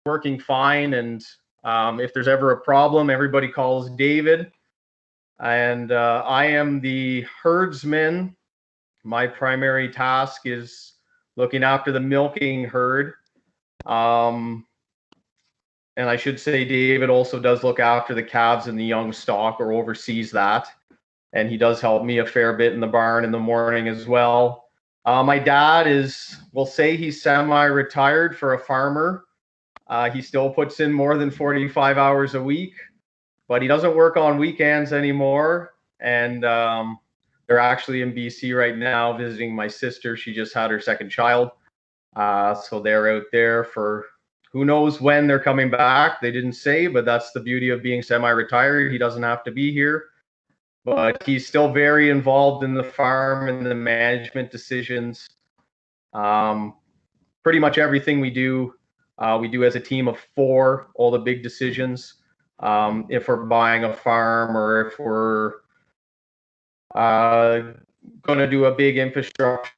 working fine. And if there's ever a problem, everybody calls David. And I am the herdsman. My primary task is looking after the milking herd. And I should say David also does look after the calves and the young stock, or oversees that. And he does help me a fair bit in the barn in the morning as well. My dad is, we'll say he's semi-retired for a farmer. He still puts in more than 45 hours a week, but he doesn't work on weekends anymore. And they're actually in BC right now visiting my sister. She just had her second child. So they're out there for who knows when they're coming back. They didn't say, but that's the beauty of being semi-retired. He doesn't have to be here, but he's still very involved in the farm and the management decisions. Pretty much everything we do as a team of 4, all the big decisions. If we're buying a farm, or if we're going to do a big infrastructure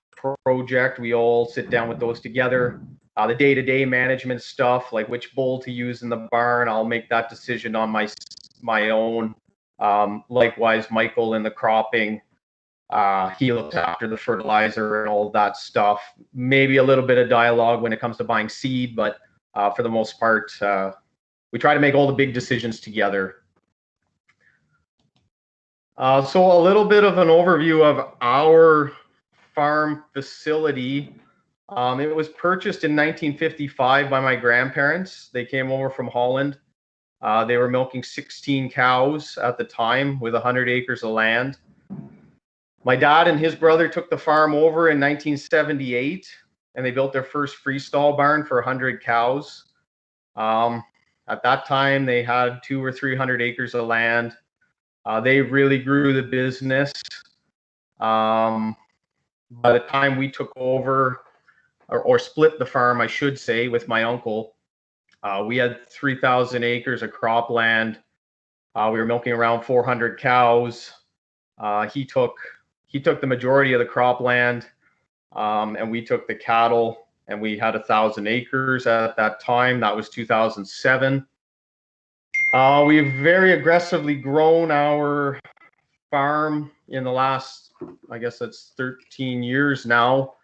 project, we all sit down with those together. The day-to-day management stuff, like which bull to use in the barn, I'll make that decision on my own. Likewise, Michael in the cropping, he looks after the fertilizer and all of that stuff. Maybe a little bit of dialogue when it comes to buying seed, but for the most part, we try to make all the big decisions together. So a little bit of an overview of our farm facility. It was purchased in 1955 by my grandparents. They came over from Holland. They were milking 16 cows at the time with 100 acres of land. My dad and his brother took the farm over in 1978, and they built their first freestall barn for 100 cows. At that time, they had 200 or 300 acres of land. They really grew the business. By the time we took over, or split the farm, I should say, with my uncle, we had 3,000 acres of cropland. We were milking around 400 cows. He took the majority of the cropland, and we took the cattle, and we had 1,000 acres at that time. That was 2007. We've very aggressively grown our farm in the last, I guess that's 13 years now.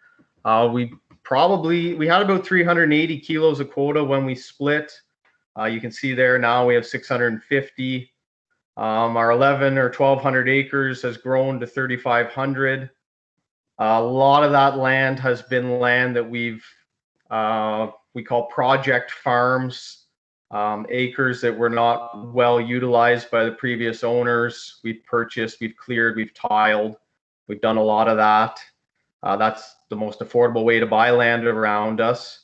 We had about 380 kilos of quota when we split. You can see there now we have 650. Our 11 or 1,200 acres has grown to 3,500. A lot of that land has been land that we call project farms, acres that were not well utilized by the previous owners. We've purchased, we've cleared, we've tiled. We've done a lot of that. That's the most affordable way to buy land around us.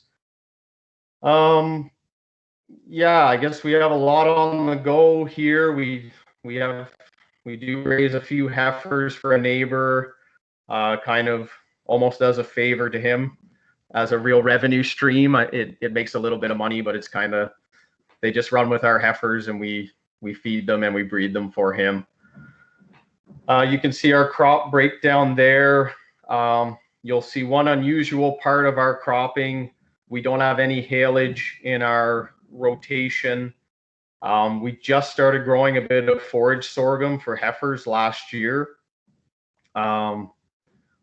Yeah, I guess we have a lot on the go here. We do raise a few heifers for a neighbor, kind of almost as a favor to him, as a real revenue stream. It makes a little bit of money, but it's kind of, they just run with our heifers, and we feed them and we breed them for him. You can see our crop breakdown there. You'll see one unusual part of our cropping. We don't have any haylage in our rotation. We just started growing a bit of forage sorghum for heifers last year.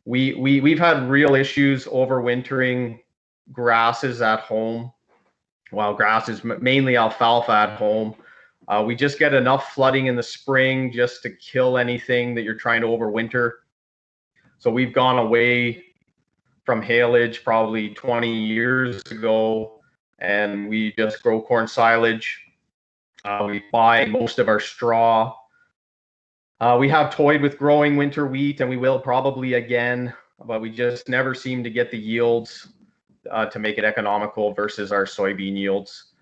We've had real issues overwintering grasses at home. Well, grasses, mainly alfalfa at home. We just get enough flooding in the spring just to kill anything that you're trying to overwinter. So we've gone away from haylage probably 20 years ago, and we just grow corn silage. We buy most of our straw. We have toyed with growing winter wheat, and we will probably again, but we just never seem to get the yields to make it economical versus our soybean yields.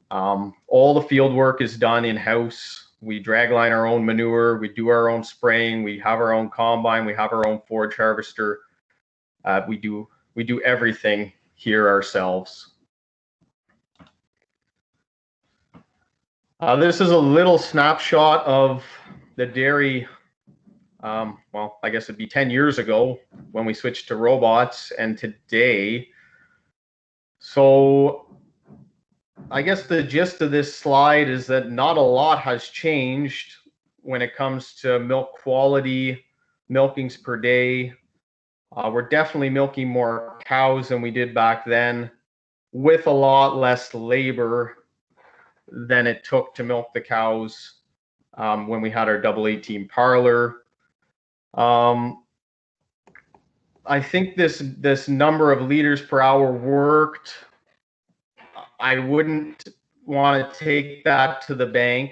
All the field work is done in-house. We dragline our own manure. We do our own spraying. We have our own combine. We have our own forage harvester. We do everything here ourselves. This is a little snapshot of the dairy. Well, I guess it'd be 10 years ago when we switched to robots, and today. So I guess the gist of this slide is that not a lot has changed when it comes to milk quality, milkings per day. We're definitely milking more cows than we did back then, with a lot less labor than it took to milk the cows when we had our double 18 parlor. I think this number of liters per hour worked. I wouldn't want to take that to the bank.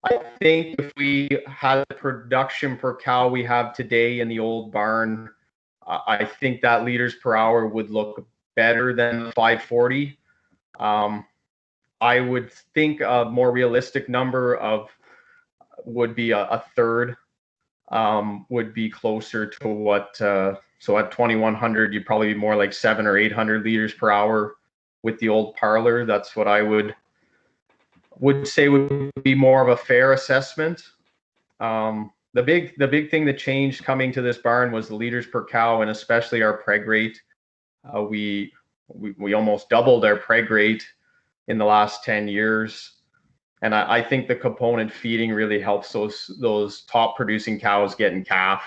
I think if we had the production per cow we have today in the old barn, I think that liters per hour would look better than 540. I would think a more realistic number of would be a third, would be closer to what, so at 2100, you'd probably be more like 700 or 800 liters per hour with the old parlor. That's what I would say would be more of a fair assessment. The big thing that changed coming to this barn was the liters per cow, and especially our preg rate. We almost doubled our preg rate in the last 10 years. And I think the component feeding really helps those top producing cows get in calf.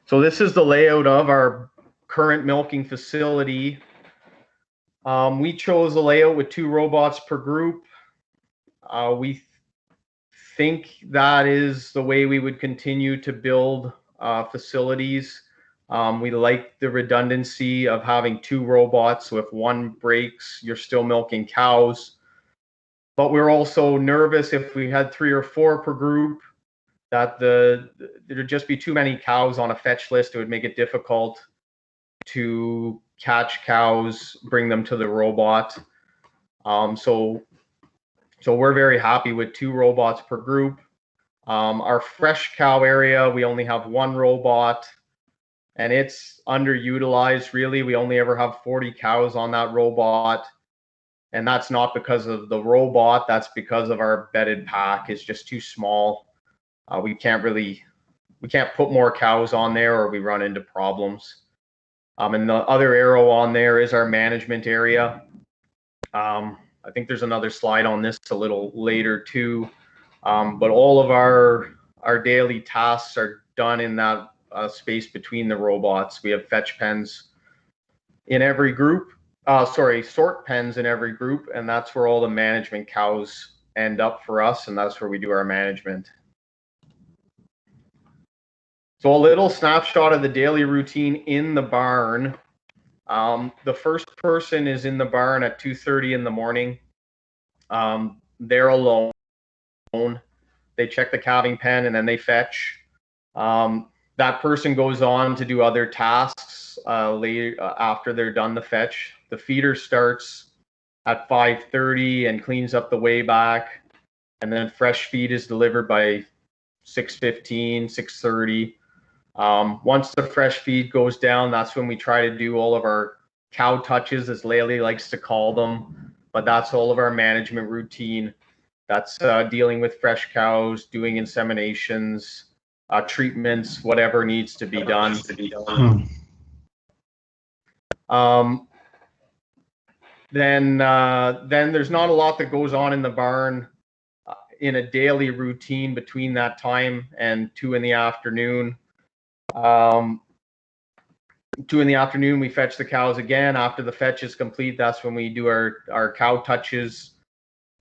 So this is the layout of our current milking facility. We chose a layout with 2 robots per group. We think that is the way we would continue to build facilities. We like the redundancy of having 2 robots, so if one breaks, you're still milking cows. But we're also nervous if we had 3 or 4 per group that there'd just be too many cows on a fetch list. It would make it difficult to catch cows, bring them to the robot. So we're very happy with 2 robots per group. Our fresh cow area, we only have 1 robot, and it's underutilized really. We only ever have 40 cows on that robot, and that's not because of the robot, that's because of our bedded pack is just too small. We can't put more cows on there or we run into problems. And the other arrow on there is our management area. I think there's another slide on this a little later too. But all of our daily tasks are done in that space between the robots. We have fetch pens in every group, sort pens in every group, and that's where all the management cows end up for us, and that's where we do our management. So a little snapshot of the daily routine in the barn. The first person is in the barn at 2:30 in the morning. They're alone. They check the calving pen and then they fetch. That person goes on to do other tasks later after they're done the fetch. The feeder starts at 5:30 and cleans up the way back, and then fresh feed is delivered by 6:15, 6:30. Once the fresh feed goes down, that's when we try to do all of our cow touches, as Lely likes to call them. But that's all of our management routine. That's dealing with fresh cows, doing inseminations, treatments, whatever needs to be done. Then there's not a lot that goes on in the barn in a daily routine between that time and 2 in the afternoon. 2 in the afternoon, we fetch the cows again. After the fetch is complete, that's when we do our cow touches.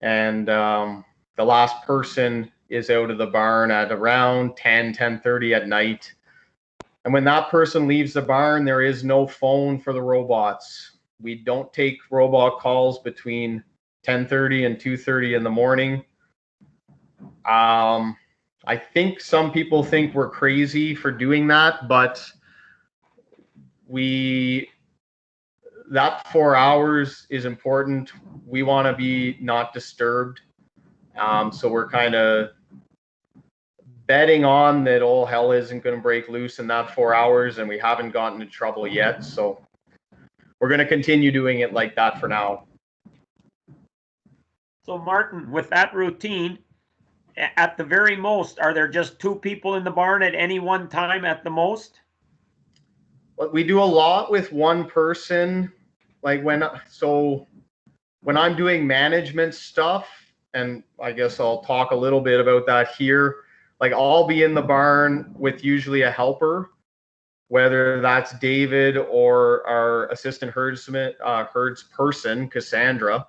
And the last person is out of the barn at around 10:30 at night. And when that person leaves the barn, there is no phone for the robots. We don't take robot calls between 10:30 and 2:30 in the morning. I think some people think we're crazy for doing that, but that 4 hours is important. We want to be not disturbed. So we're kind of betting on that all hell isn't going to break loose in that 4 hours, and we haven't gotten into trouble yet. So we're going to continue doing it like that for now. So Martin, with that routine, at the very most, are there just 2 people in the barn at any one time at the most? But we do a lot with one person. Like when I'm doing management stuff, and I guess I'll talk a little bit about that here. Like I'll be in the barn with usually a helper, whether that's David or our assistant herds person, Cassandra.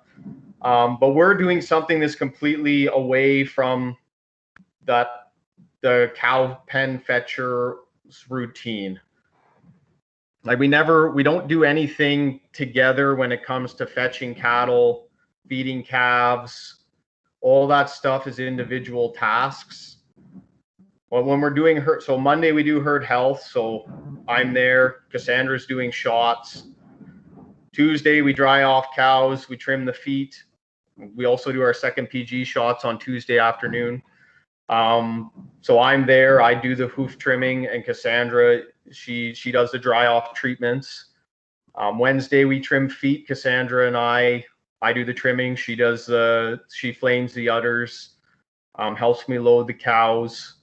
But we're doing something that's completely away from the cow pen fetcher's routine. Like we don't do anything together when it comes to fetching cattle, feeding calves. All that stuff is individual tasks. But when we're doing herd, so Monday we do herd health. So I'm there. Cassandra's doing shots. Tuesday we dry off cows. We trim the feet. We also do our second PG shots on Tuesday afternoon. So I'm there. I do the hoof trimming, and Cassandra she does the dry off treatments. Wednesday we trim feet. Cassandra and I do the trimming. She flames the udders. Helps me load the cows.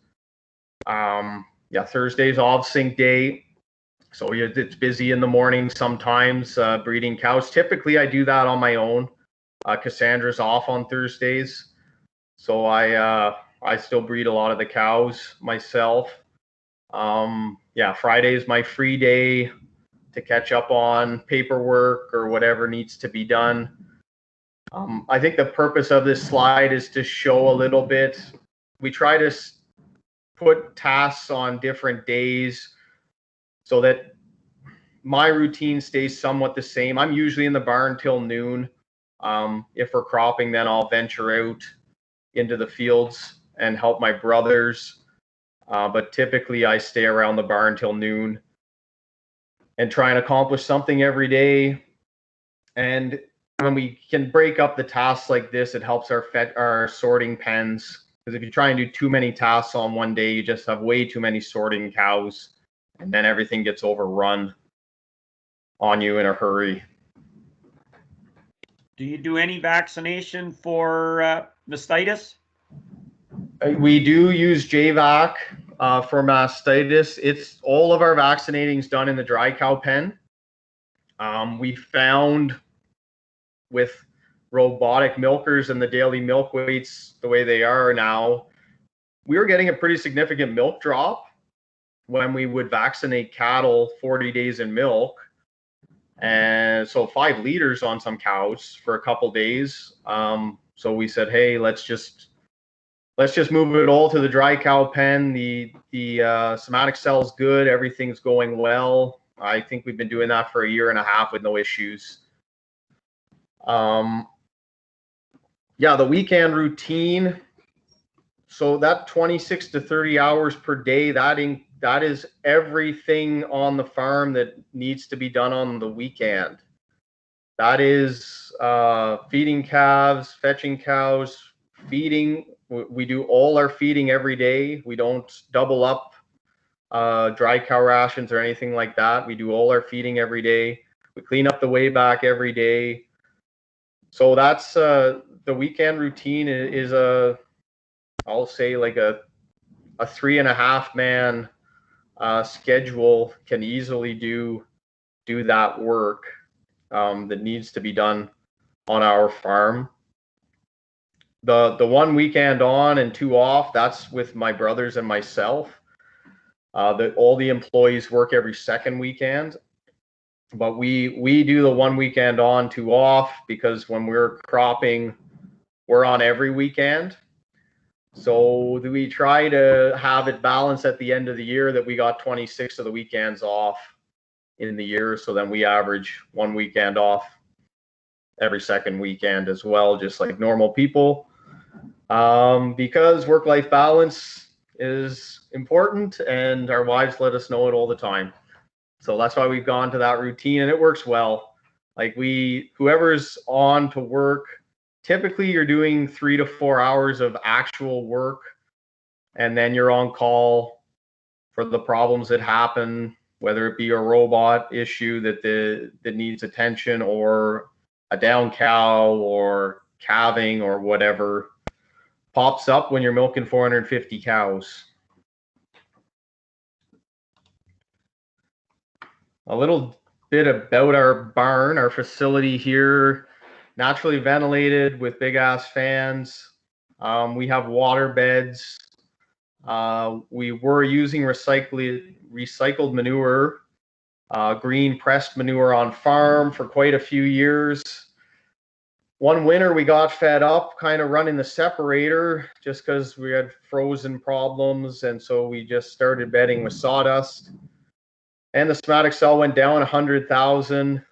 Thursday's off sync day. So it's busy in the morning sometimes, breeding cows. Typically I do that on my own. Cassandra's off on Thursdays. So I still breed a lot of the cows myself. Friday is my free day to catch up on paperwork or whatever needs to be done. I think the purpose of this slide is to show a little bit. We try to put tasks on different days so that my routine stays somewhat the same. I'm usually in the barn till noon. If we're cropping, then I'll venture out into the fields and help my brothers. But typically I stay around the barn till noon and try and accomplish something every day. And when we can break up the tasks like this, it helps our sorting pens. Because if you try and do too many tasks on one day, you just have way too many sorting cows, and then everything gets overrun on you in a hurry. Do you do any vaccination for mastitis? We do use JVac for mastitis. It's all of our vaccinating is done in the dry cow pen. We found with robotic milkers and the daily milk weights the way they are now, we were getting a pretty significant milk drop when we would vaccinate cattle 40 days in milk. And so 5 liters on some cows for a couple days. So we said, hey, let's just move it all to the dry cow pen. The somatic cell's good. Everything's going well. I think we've been doing that for a year and a half with no issues. The weekend routine. So that 26 to 30 hours per day, that is everything on the farm that needs to be done on the weekend. That is feeding calves, fetching cows, feeding. We do all our feeding every day. We don't double up dry cow rations or anything like that. We do all our feeding every day. We clean up the weigh back every day. So that's the weekend routine is I'll say like a 3.5 man schedule can easily do that work that needs to be done on our farm. The 1 weekend on and 2 off, that's with my brothers and myself. All the employees work every second weekend, but we do the 1 weekend on, 2 off, because when we're cropping, we're on every weekend. So we try to have it balanced at the end of the year that we got 26 of the weekends off in the year. So then we average 1 weekend off every second weekend as well, just like normal people. Because work-life balance is important and our wives let us know it all the time. So that's why we've gone to that routine, and it works well. Like whoever's on to work, typically you're doing 3 to 4 hours of actual work, and then you're on call for the problems that happen, whether it be a robot issue that needs attention, or a down cow, or calving, or whatever pops up when you're milking 450 cows. A little bit about our barn, our facility here, naturally ventilated with big ass fans. We have water beds. We were using recycled manure, green pressed manure on farm for quite a few years. One winter we got fed up kind of running the separator just because we had frozen problems, and so we just started bedding with sawdust. And the somatic cell went down 100,000,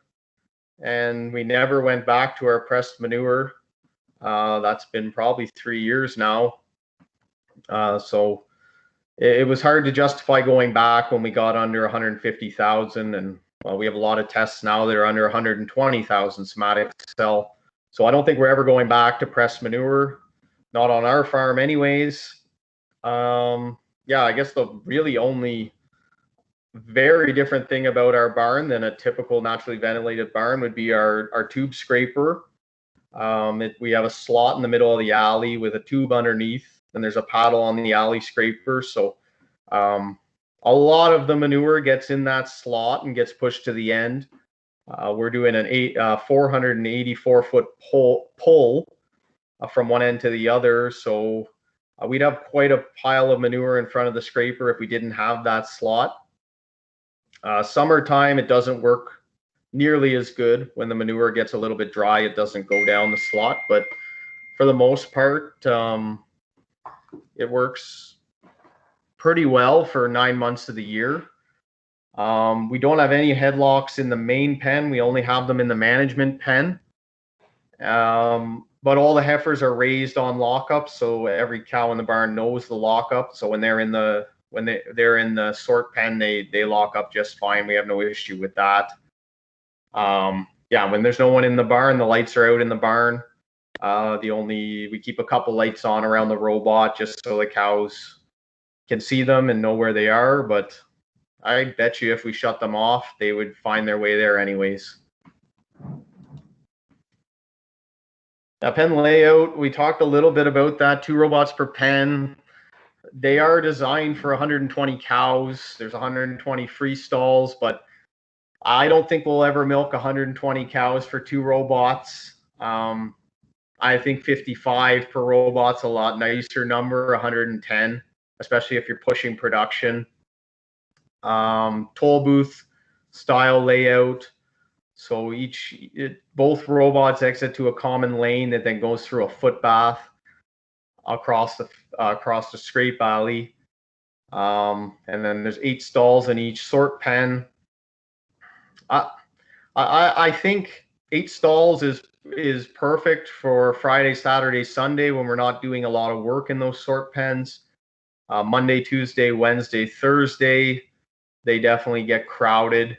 and we never went back to our pressed manure. That's been probably 3 years now. So it was hard to justify going back when we got under 150,000, and well, we have a lot of tests now that are under 120,000 somatic cell. So I don't think we're ever going back to pressed manure, not on our farm anyways. Yeah, I guess the really only very different thing about our barn than a typical naturally ventilated barn would be our tube scraper. We have a slot in the middle of the alley with a tube underneath, and there's a paddle on the alley scraper. So a lot of the manure gets in that slot and gets pushed to the end. We're doing an 484 foot pull from one end to the other. So we'd have quite a pile of manure in front of the scraper if we didn't have that slot. Summertime, it doesn't work nearly as good. When the manure gets a little bit dry, it doesn't go down the slot, but for the most part, it works pretty well for 9 months of the year. We don't have any headlocks in the main pen. We only have them in the management pen. But all the heifers are raised on lockup, so every cow in the barn knows the lockup. So when they're in the sort pen, they lock up just fine. We have no issue with that. Yeah, when there's no one in the barn, the lights are out in the barn. We keep a couple lights on around the robot just so the cows can see them and know where they are. But I bet you if we shut them off, they would find their way there anyways. Now, pen layout, we talked a little bit about that. 2 robots per pen. They are designed for 120 cows. There's 120 free stalls, but I don't think we'll ever milk 120 cows for 2 robots. I think 55 per robot's a lot nicer number, 110, especially if you're pushing production. Toll booth style layout. So both robots exit to a common lane that then goes through a footpath across the scrape alley. And then there's 8 stalls in each sort pen. I think 8 stalls is perfect for Friday, Saturday, Sunday when we're not doing a lot of work in those sort pens. Monday, Tuesday, Wednesday, Thursday, they definitely get crowded.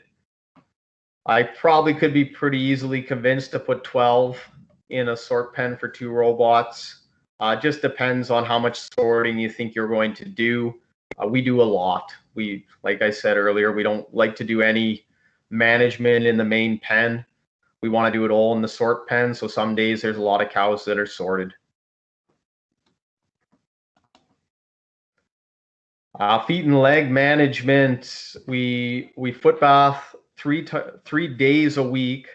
I probably could be pretty easily convinced to put 12 in a sort pen for 2 robots. It just depends on how much sorting you think you're going to do. We do a lot. Like I said earlier, we don't like to do any management in the main pen. We want to do it all in the sort pen. So some days there's a lot of cows that are sorted. Feet and leg management. We foot bath 3 days a week,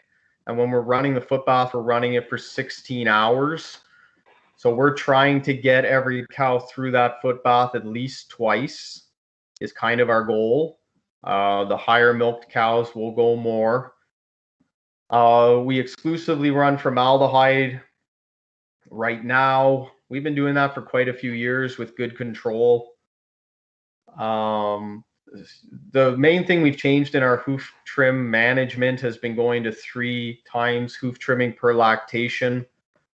and when we're running the foot bath, we're running it for 16 hours. So we're trying to get every cow through that foot bath at least twice is kind of our goal. The higher milked cows will go more. We exclusively run formaldehyde right now. We've been doing that for quite a few years with good control. The main thing we've changed in our hoof trim management has been going to 3 times hoof trimming per lactation.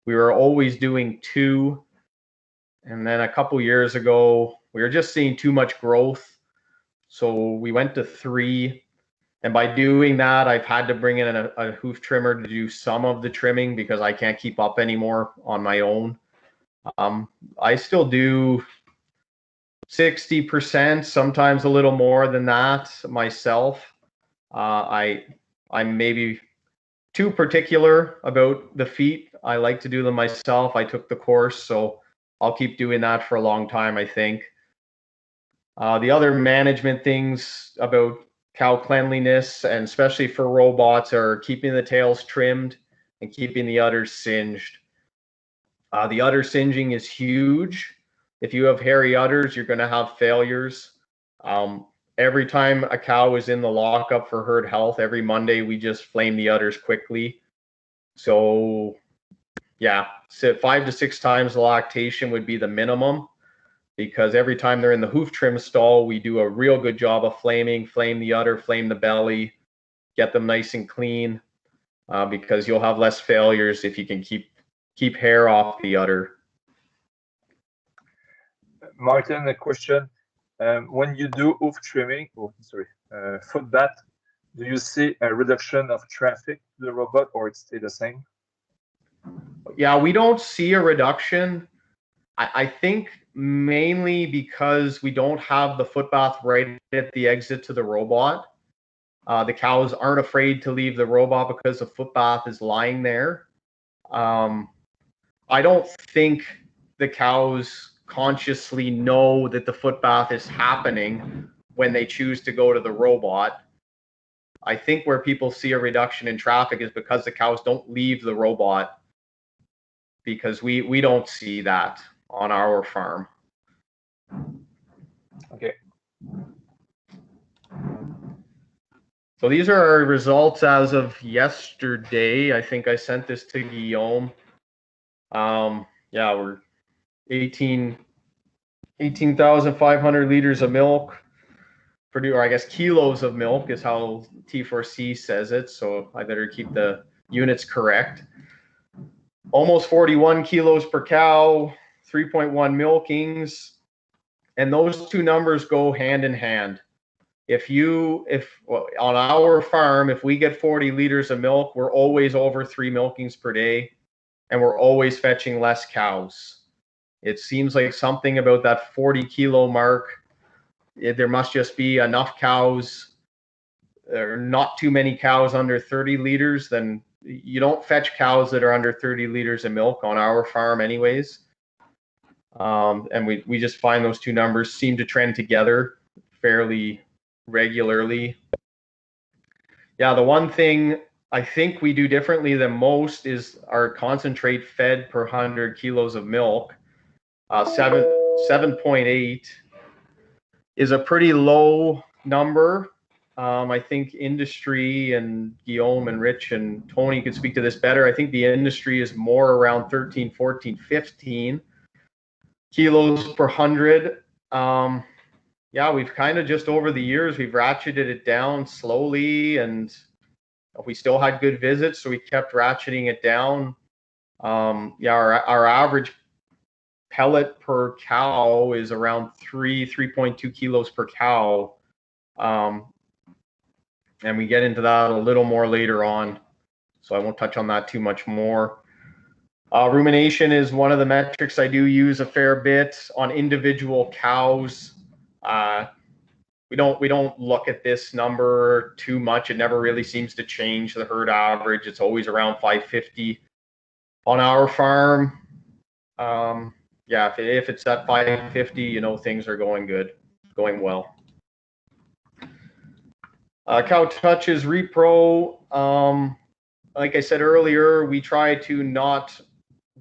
We were always doing 2. And then a couple years ago, we were just seeing too much growth. So we went to 3. And by doing that, I've had to bring in a hoof trimmer to do some of the trimming because I can't keep up anymore on my own. I still do 60%, sometimes a little more than that myself. I'm maybe too particular about the feet. I like to do them myself. I took the course, so I'll keep doing that for a long time, I think. The other management things about cow cleanliness, and especially for robots, are keeping the tails trimmed and keeping the udders singed. The udder singeing is huge. If you have hairy udders, you're going to have failures. Every time a cow is in the lockup for herd health, every Monday we just flame the udders quickly. So yeah, so 5 to 6 times the lactation would be the minimum, because every time they're in the hoof trim stall, we do a real good job of flame the udder, flame the belly, get them nice and clean, because you'll have less failures if you can keep hair off the udder. Martin, a question. When you do hoof trimming, foot bath, do you see a reduction of traffic to the robot, or it stay the same? Yeah, we don't see a reduction. I think mainly because we don't have the foot bath right at the exit to the robot. The cows aren't afraid to leave the robot because the foot bath is lying there. I don't think the cows consciously know that the foot bath is happening when they choose to go to the robot. I think where people see a reduction in traffic is because the cows don't leave the robot, because we don't see that on our farm. Okay. So these are our results as of yesterday. I think I sent this to Guillaume. Yeah, we're 18,500 liters of milk, or I guess kilos of milk is how T4C says it. So I better keep the units correct. Almost 41 kilos per cow, 3.1 milkings, and those two numbers go hand in hand. If on our farm, if we get 40 liters of milk, we're always over 3 milkings per day, and we're always fetching less cows. It seems like something about that 40 kilo mark, there must just be enough cows, or not too many cows under 30 liters. Then you don't fetch cows that are under 30 liters of milk on our farm anyways. And we just find those two numbers seem to trend together fairly regularly. Yeah, the one thing I think we do differently than most is our concentrate fed per 100 kilos of milk. 7.8 is a pretty low number. I think industry, and Guillaume and Rich and Tony could speak to this better. I think the industry is more around 13, 14, 15 kilos per 100. Yeah, we've kind of just over the years, we've ratcheted it down slowly, and we still had good visits, so we kept ratcheting it down. Yeah, our average pellet per cow is around 3.2 kilos per cow. And we get into that a little more later on, so I won't touch on that too much more. Rumination is one of the metrics I do use a fair bit on individual cows. We don't look at this number too much. It never really seems to change the herd average. It's always around 550 on our farm. Yeah, if it's at 550, you know things are going good, going well. Cow touches repro. Like I said earlier, we try to not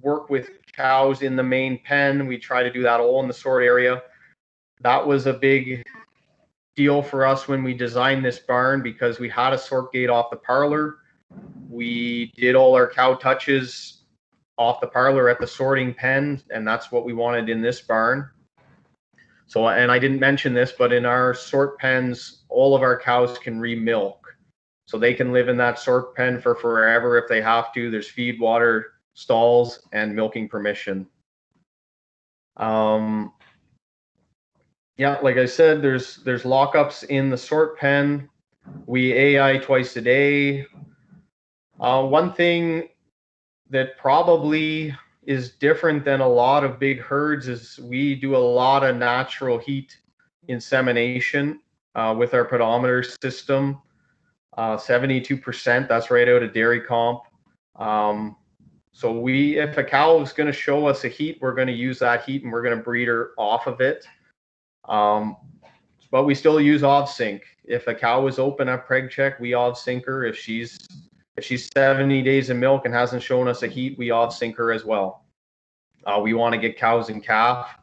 work with cows in the main pen. We try to do that all in the sort area. That was a big deal for us when we designed this barn, because we had a sort gate off the parlor. We did all our cow touches off the parlor at the sorting pen, and that's what we wanted in this barn. So, and I didn't mention this, but in our sort pens, all of our cows can re-milk. So they can live in that sort pen for forever if they have to. There's feed, water, stalls, and milking permission. Yeah, like I said, there's lockups in the sort pen. We AI twice a day. One thing that probably is different than a lot of big herds is we do a lot of natural heat insemination with our pedometer system. 72%, that's right out of dairy comp. So if a cow is going to show us a heat, we're going to use that heat and we're going to breed her off of it. but we still use OV sync. If a cow is open at preg check, we OV sync her. If she's 70 days in milk and hasn't shown us a heat, we OV sync her as well. We want to get cows in calf.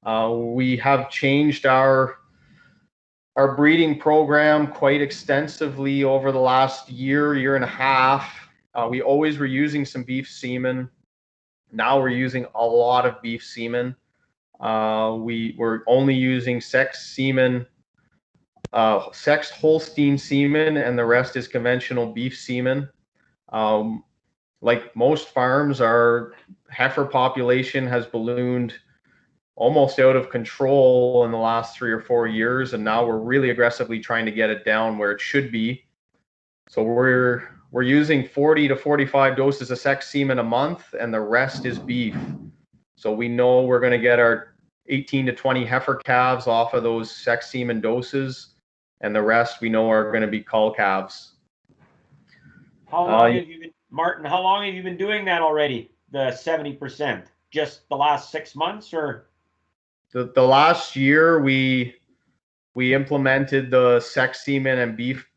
We have changed our breeding program quite extensively over the last year and a half. We always were using some beef semen. Now we're using a lot of beef semen. We're only using sexed semen, sexed Holstein semen, and the rest is conventional beef semen. Like most farms, our heifer population has ballooned almost out of control in the last 3 or 4 years, and now we're really aggressively trying to get it down where it should be. So we're using 40 to 45 doses of sex semen a month, and the rest is beef. So we know we're going to get our 18 to 20 heifer calves off of those sex semen doses, and the rest we know are going to be cull calves. How long have you been, Martin? How long have you been doing that already? The 70%? Just the last 6 months, or? The last year we implemented the sex semen and beef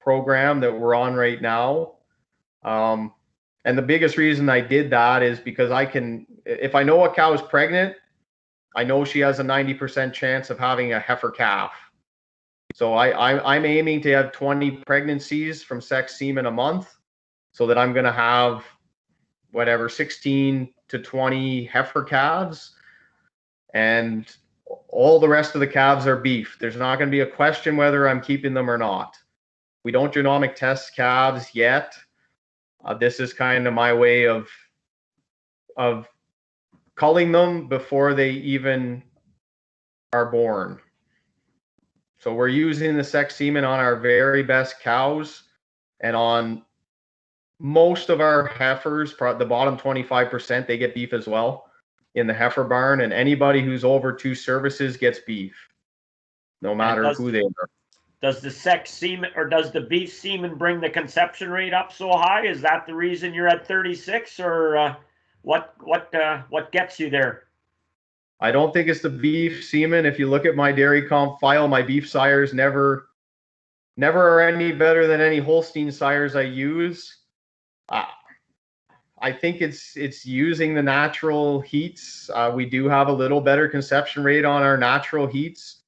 program that we're on right now. And the biggest reason I did that is because if I know a cow is pregnant, I know she has a 90% chance of having a heifer calf. So I'm aiming to have 20 pregnancies from sex semen a month, so that I'm going to have 16 to 20 heifer calves, and all the rest of the calves are beef. There's not going to be a question whether I'm keeping them or not. We don't genomic test calves yet. This is kind of my way of culling them before they even are born. So we're using the sex semen on our very best cows, and on most of our heifers, the bottom 25%, they get beef as well in the heifer barn, and anybody who's over 2 services gets beef, no matter who they are. Does the sex semen or does the beef semen bring the conception rate up so high? Is that the reason you're at 36, or what gets you there? I don't think it's the beef semen. If you look at my dairy comp file, my beef sires never are any better than any Holstein sires I use. I think it's using the natural heats. We do have a little better conception rate on our natural heats.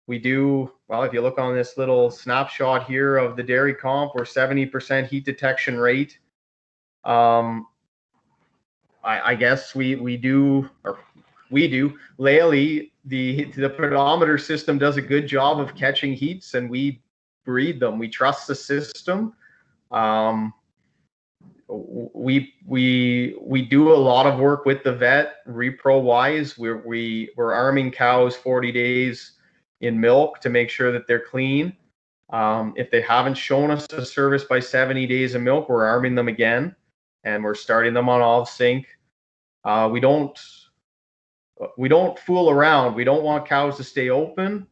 We do, well, if you look on this little snapshot here of the dairy comp, we're 70% heat detection rate. I guess we do. Lely, the pedometer system does a good job of catching heats, and we breed them. We trust the system. We do a lot of work with the vet, repro wise. We're arming cows 40 days in milk to make sure that they're clean. If they haven't shown us a service by 70 days of milk, we're arming them again, and we're starting them on OV sync. We don't fool around. We don't want cows to stay open,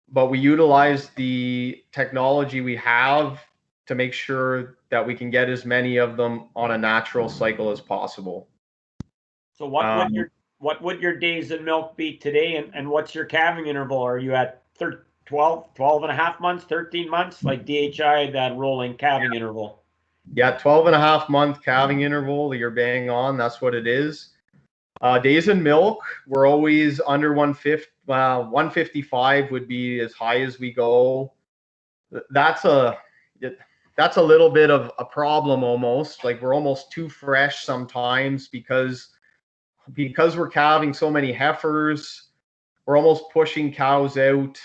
but we utilize the technology we have to make sure that we can get as many of them on a natural cycle as possible. So what would your days in milk be today, and what's your calving interval? Are you at 12 and a half months, 13 months, like DHI, that rolling calving interval? Yeah, 12 and a half month calving interval. You're bang on. That's what it is. Days in milk, we're always under 150. 155 would be as high as we go. That's a little bit of a problem almost. Like, we're almost too fresh sometimes because we're calving so many heifers. We're almost pushing cows out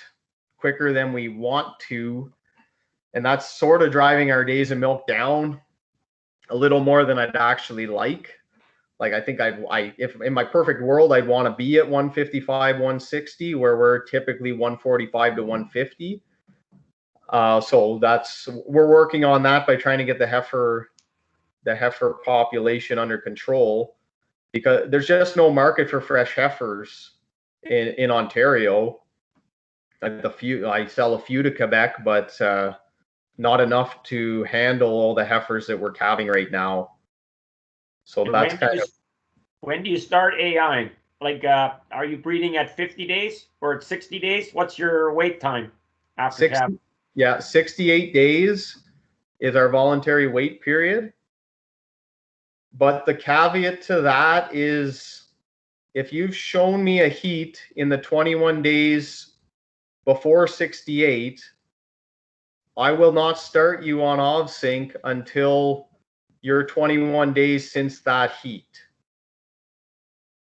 quicker than we want to, and that's sort of driving our days in milk down a little more than I'd actually like. Like, I think if in my perfect world, I'd want to be at 155, 160, where we're typically 145 to 150. So we're working on that by trying to get the heifer population under control, because there's just no market for fresh heifers in Ontario. I sell a few to Quebec, but not enough to handle all the heifers that we're calving right now. So that's kind of. When do you start AIing? like, are you breeding at 50 days or at 60 days? What's your wait time after calving? Yeah, 68 days is our voluntary wait period. But the caveat to that is if you've shown me a heat in the 21 days before 68, I will not start you on OVSync until you're 21 days since that heat.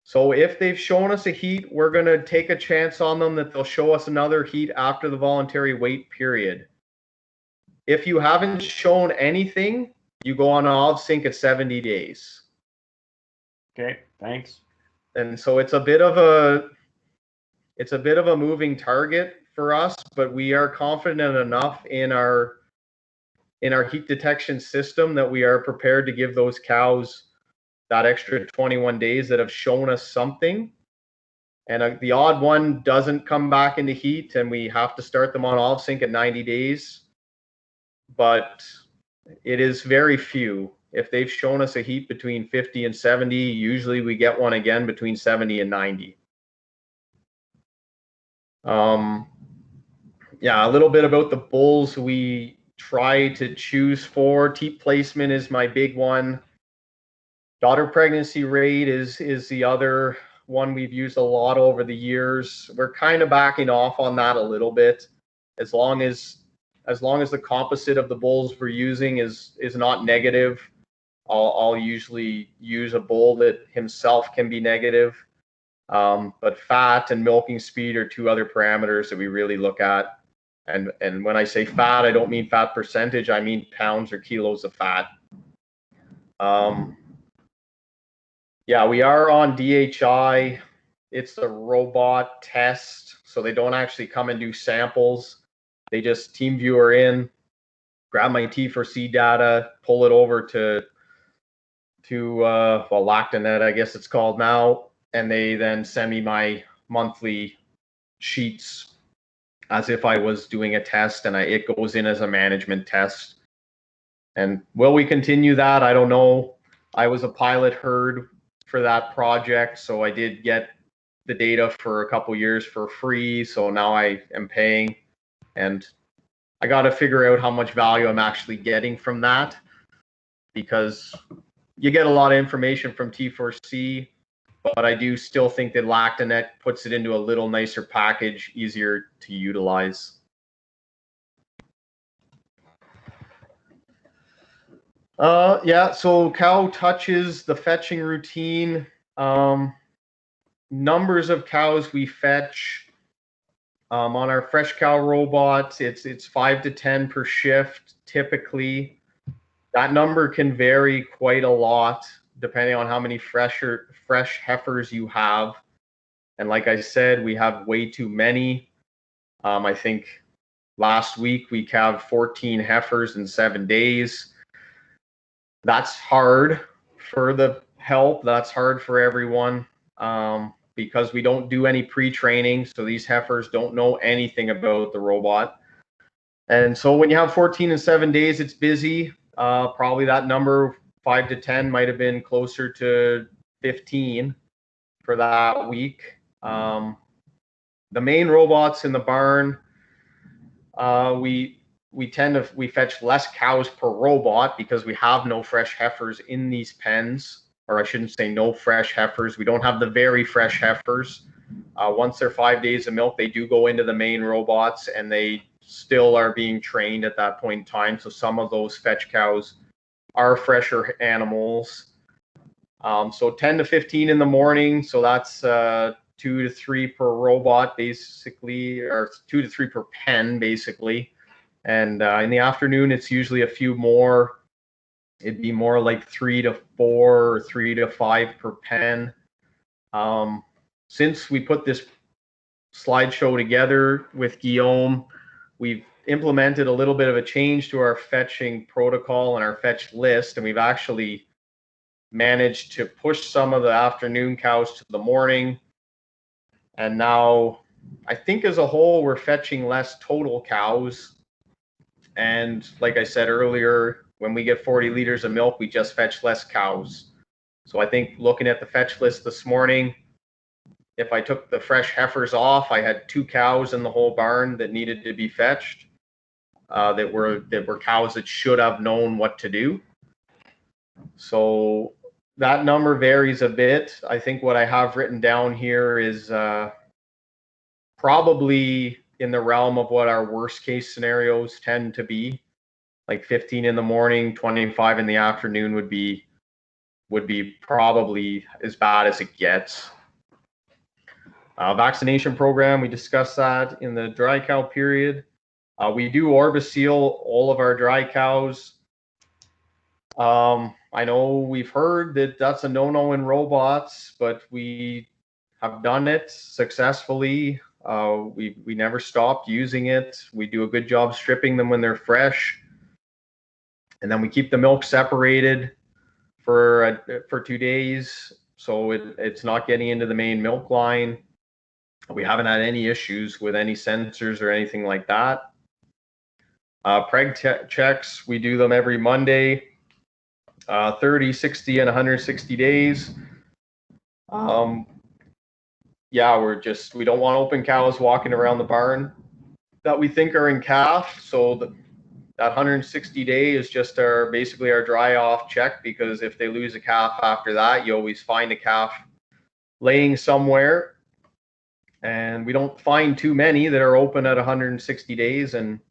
So if they've shown us a heat, we're going to take a chance on them that they'll show us another heat after the voluntary wait period. If you haven't shown anything, you go on OVSync at 70 days. Okay, thanks. And so it's a bit of a moving target for us, but we are confident enough in our heat detection system that we are prepared to give those cows that extra 21 days that have shown us something. And the odd one doesn't come back into heat, and we have to start them on OVSync at 90 days. But it is very few. If they've shown us a heat between 50 and 70, usually we get one again between 70 and 90. Yeah, a little bit about the bulls we try to choose for. Teat placement is my big one. Daughter pregnancy rate is the other one we've used a lot over the years. We're kind of backing off on that a little bit, as long as the composite of the bulls we're using is not negative. I'll usually use a bull that himself can be negative. But fat and milking speed are two other parameters that we really look at. And when I say fat, I don't mean fat percentage. I mean pounds or kilos of fat. Yeah, we are on DHI. It's a robot test, so they don't actually come and do samples. They just team viewer in, grab my T4C data, pull it over to Lactanet, I guess it's called now, and they then send me my monthly sheets as if I was doing a test, and it goes in as a management test. And will we continue that? I don't know. I was a pilot herd for that project, so I did get the data for a couple years for free, so now I am paying, and I got to figure out how much value I'm actually getting from that, because you get a lot of information from T4C, but I do still think that Lactanet puts it into a little nicer package, easier to utilize. Yeah, so cow touches, the fetching routine, numbers of cows we fetch. On our fresh cow robot, it's 5 to 10 per shift typically. That number can vary quite a lot depending on how many fresh heifers you have. And like I said, we have way too many. I think last week we calved 14 heifers in 7 days. That's hard for the help. That's hard for everyone because we don't do any pre-training. So these heifers don't know anything about the robot. And so when you have 14 in 7 days, it's busy. Probably that number 5 to 10 might have been closer to 15 for that week. The main robots in the barn, we fetch less cows per robot because we have no fresh heifers in these pens, or I shouldn't say no fresh heifers. We don't have the very fresh heifers. Once they're 5 days of milk, they do go into the main robots, and they still are being trained at that point in time. So some of those fetch cows are fresher animals. So 10 to 15 in the morning. So that's 2 to 3 per robot, basically, or 2 to 3 per pen, basically. And in the afternoon, it's usually a few more. It'd be more like 3 to 4 or 3 to 5 per pen. Since we put this slideshow together with Guillaume, we've implemented a little bit of a change to our fetching protocol and our fetch list, and we've actually managed to push some of the afternoon cows to the morning. And now I think as a whole, we're fetching less total cows. And like I said earlier, when we get 40 liters of milk, we just fetch less cows. So I think looking at the fetch list this morning, if I took the fresh heifers off, I had 2 cows in the whole barn that needed to be fetched. That were cows that should have known what to do. So that number varies a bit. I think what I have written down here is probably in the realm of what our worst case scenarios tend to be. Like 15 in the morning, 25 in the afternoon would be probably as bad as it gets. Vaccination program, we discussed that in the dry cow period. We do Orbiseal all of our dry cows. I know we've heard that that's a no-no in robots, but we have done it successfully. We never stopped using it. We do a good job stripping them when they're fresh. And then we keep the milk separated for 2 days, so it's not getting into the main milk line. We haven't had any issues with any sensors or anything like that. Preg checks, we do them every Monday, 30, 60, and 160 days. Yeah, we don't want open cows walking around the barn that we think are in calf, so that 160 day is just basically our dry off check, because if they lose a calf after that, you always find a calf laying somewhere, and we don't find too many that are open at 160 days, and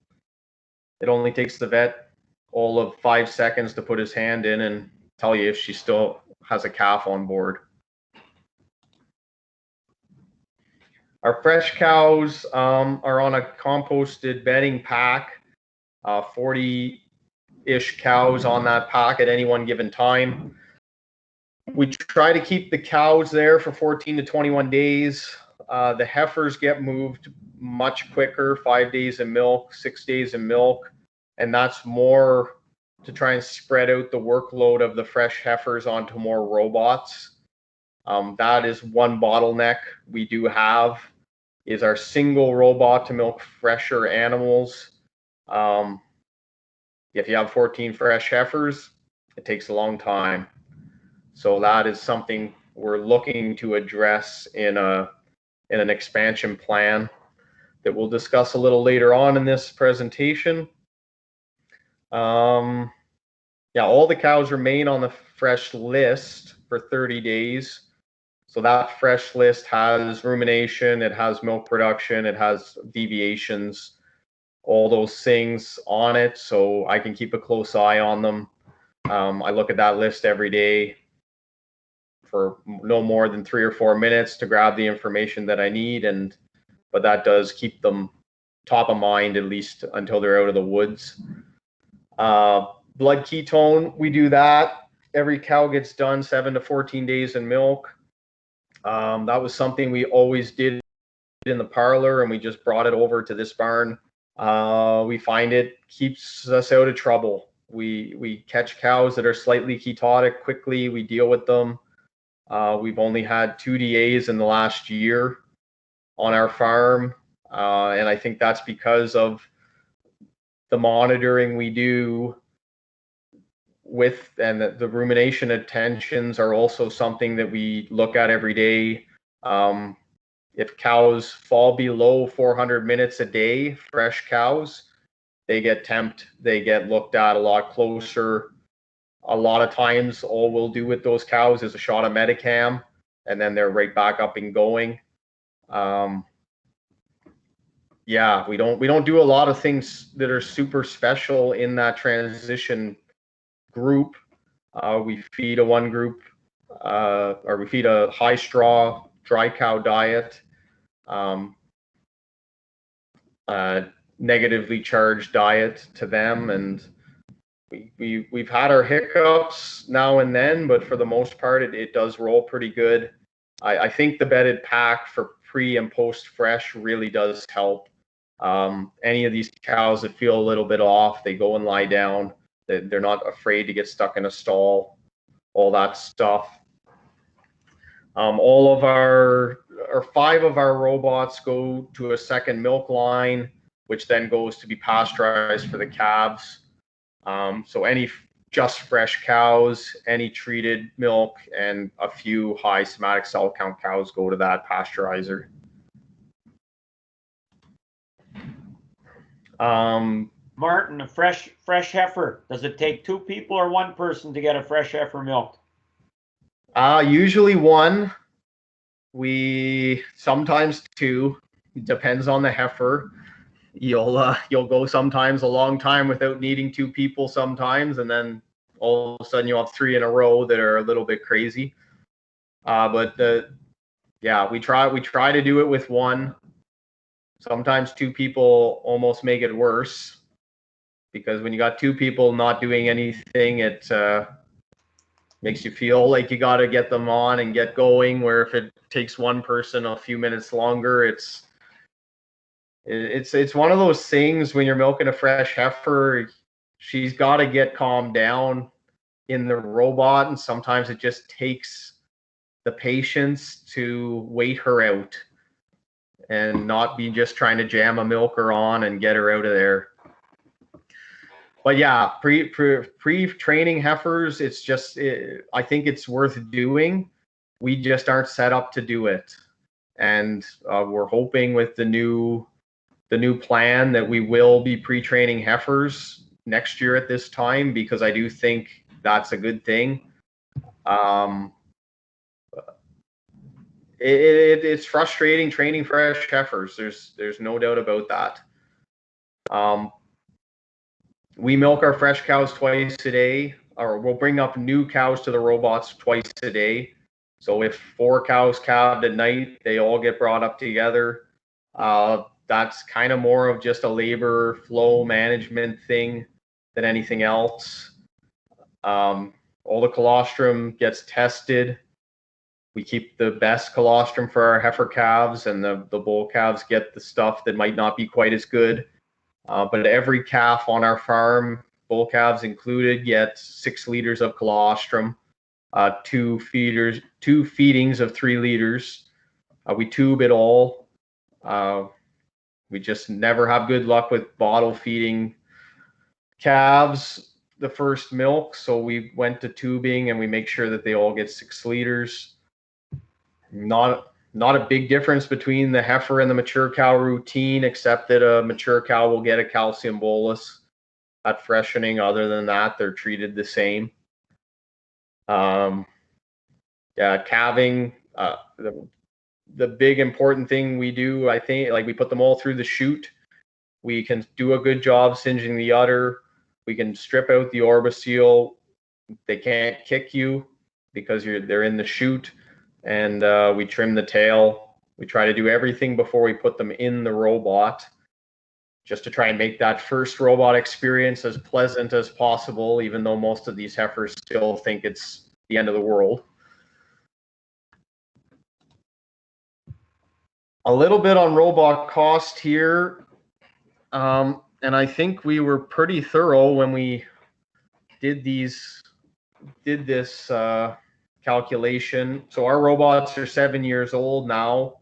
it only takes the vet all of 5 seconds to put his hand in and tell you if she still has a calf on board. Our fresh cows are on a composted bedding pack, 40-ish cows on that pack at any one given time. We try to keep the cows there for 14 to 21 days. The heifers get moved much quicker, 5 days in milk, 6 days in milk, and that's more to try and spread out the workload of the fresh heifers onto more robots. That is one bottleneck we do have, is our single robot to milk fresher animals. If you have 14 fresh heifers, it takes a long time. So that is something we're looking to address in an expansion plan that we'll discuss a little later on in this presentation. Yeah, all the cows remain on the fresh list for 30 days. So that fresh list has rumination, it has milk production, it has deviations, all those things on it, so I can keep a close eye on them. I look at that list every day for no more than 3 or 4 minutes to grab the information that I need, but that does keep them top of mind, at least until they're out of the woods. Blood ketone, we do that. Every cow gets done 7 to 14 days in milk. That was something we always did in the parlor, and we just brought it over to this barn. We find it keeps us out of trouble. We catch cows that are slightly ketotic quickly. We deal with them. We've only had 2 DAs in the last year on our farm, and I think that's because of the monitoring we do with, and the rumination attentions are also something that we look at every day. If cows fall below 400 minutes a day, fresh cows, they get temped, they get looked at a lot closer. A lot of times all we'll do with those cows is a shot of Medicam, and then they're right back up and going. Yeah, we don't do a lot of things that are super special in that transition group. We feed one group, or we feed a high straw dry cow diet, negatively charged diet to them, and we've had our hiccups now and then, but for the most part it does roll pretty good. I think the bedded pack for pre and post fresh really does help. Any of these cows that feel a little bit off, they go and lie down. They're not afraid to get stuck in a stall, all that stuff. All of our 5 of our robots go to a second milk line, which then goes to be pasteurized for the calves. So any just fresh cows. Any treated milk and a few high somatic cell count cows go to that pasteurizer. Martin, a fresh heifer, does it take 2 people or 1 person to get a fresh heifer milked? Usually 1. We sometimes 2. It depends on the heifer. You'll go sometimes a long time without needing 2 people sometimes, and then all of a sudden you'll have 3 in a row that are a little bit crazy. Yeah, we try to do it with 1. Sometimes 2 people almost make it worse, because when you got 2 people not doing anything, it makes you feel like you got to get them on and get going, where if it takes 1 person a few minutes longer, it's one of those things when you're milking a fresh heifer, she's got to get calmed down in the robot, and sometimes it just takes the patience to wait her out and not be just trying to jam a milker on and get her out of there. But yeah, pre-training heifers, I think it's worth doing. We just aren't set up to do it, and we're hoping with the new plan that we will be pre-training heifers next year at this time, because I do think that's a good thing. It's frustrating training fresh heifers. There's no doubt about that. We milk our fresh cows twice a day, or we'll bring up new cows to the robots twice a day. So if 4 cows calved at night, they all get brought up together. That's kind of more of just a labor flow management thing than anything else. All the colostrum gets tested. We keep the best colostrum for our heifer calves, and the bull calves get the stuff that might not be quite as good. But every calf on our farm, bull calves included, gets 6 liters of colostrum, 2 feedings of 3 liters. We tube it all. We just never have good luck with bottle feeding calves the first milk, so we went to tubing, and we make sure that they all get 6 liters. Not a big difference between the heifer and the mature cow routine, except that a mature cow will get a calcium bolus at freshening. Other than that, they're treated the same. Yeah, calving, the big important thing we do, I think, like we put them all through the chute. We can do a good job singeing the udder. We can strip out the orbicule. They can't kick you because they're in the chute. And we trim the tail. We try to do everything before we put them in the robot, just to try and make that first robot experience as pleasant as possible, even though most of these heifers still think it's the end of the world. A little bit on robot cost here. And I think we were pretty thorough when we did this calculation. So our robots are 7 years old now,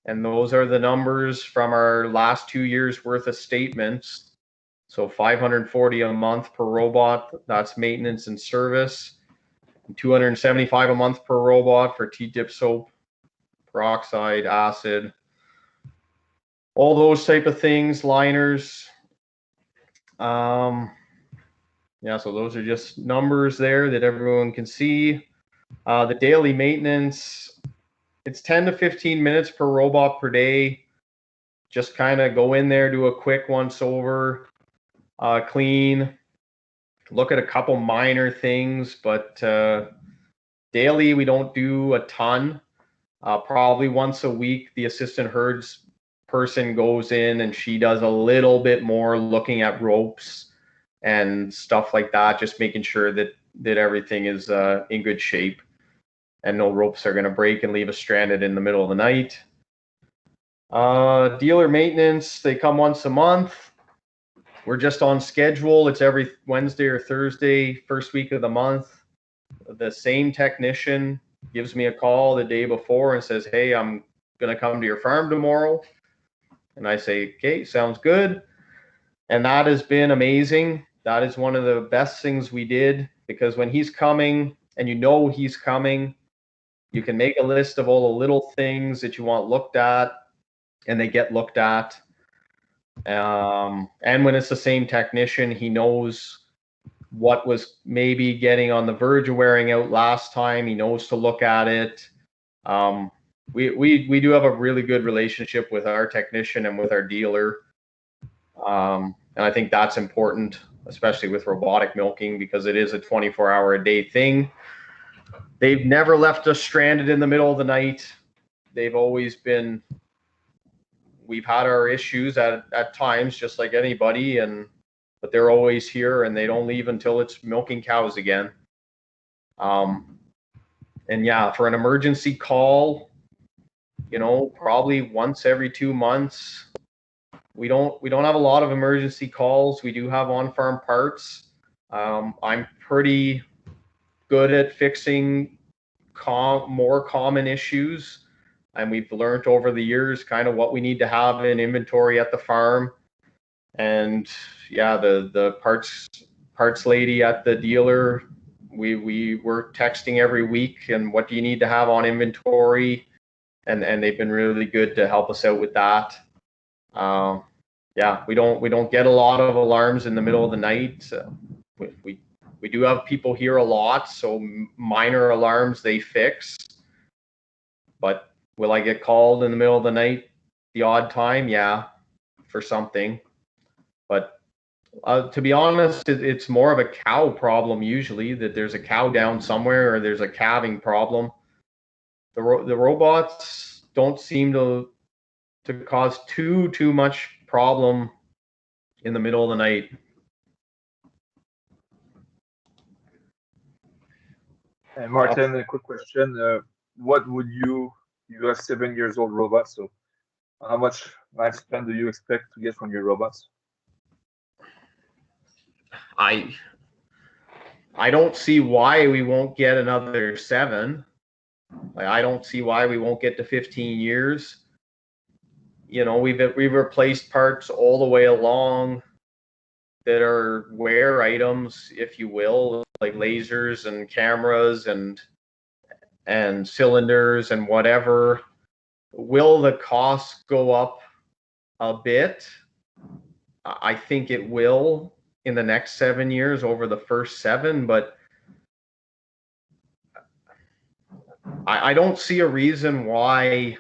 and those are the numbers from our last 2 years worth of statements. So $540 a month per robot, that's maintenance and service. $275 a month per robot for T-dip soap, peroxide, acid, all those type of things, liners. Yeah, so those are just numbers there that everyone can see. The daily maintenance, it's 10 to 15 minutes per robot per day. Just kind of go in there, do a quick once over, clean, look at a couple minor things, but daily we don't do a ton. Probably once a week, the assistant herds person goes in and she does a little bit more looking at ropes and stuff like that, just making sure that everything is in good shape and no ropes are going to break and leave us stranded in the middle of the night. Dealer maintenance, they come once a month. We're just on schedule. It's every Wednesday or Thursday, first week of the month. The same technician gives me a call the day before and says, hey, I'm going to come to your farm tomorrow. And I say, okay, sounds good. And that has been amazing. that is one of the best things we did, because when he's coming and you know he's coming, you can make a list of all the little things that you want looked at, and they get looked at. And when it's the same technician, he knows what was maybe getting on the verge of wearing out last time. He knows to look at it. We do have a really good relationship with our technician and with our dealer. And I think that's important, especially with robotic milking, because it is a 24-hour-a-day thing. They've never left us stranded in the middle of the night. They've always been, we've had our issues at times, just like anybody, but they're always here, and they don't leave until it's milking cows again. And yeah, for an emergency call, probably once every 2 months. We don't have a lot of emergency calls. We do have on-farm parts. I'm pretty good at fixing more common issues, and we've learned over the years kind of what we need to have in inventory at the farm. And yeah, the parts lady at the dealer, we were texting every week, and what do you need to have on inventory, and they've been really good to help us out with that. Yeah, we don't get a lot of alarms in the middle of the night. We do have people here a lot, so minor alarms they fix. But will I get called in the middle of the night the odd time? Yeah, for something. But to be honest, it's more of a cow problem usually, that there's a cow down somewhere or there's a calving problem. The robots don't seem to cause too much problem in the middle of the night. And Martin, a quick question. What would you have 7 years old robot, so how much lifespan do you expect to get from your robots? I don't see why we won't get another 7. I don't see why we won't get to 15 years. We've replaced parts all the way along that are wear items, if you will, like lasers and cameras and cylinders and whatever. Will the cost go up a bit? I think it will in the next 7 years over the first 7, but I don't see a reason why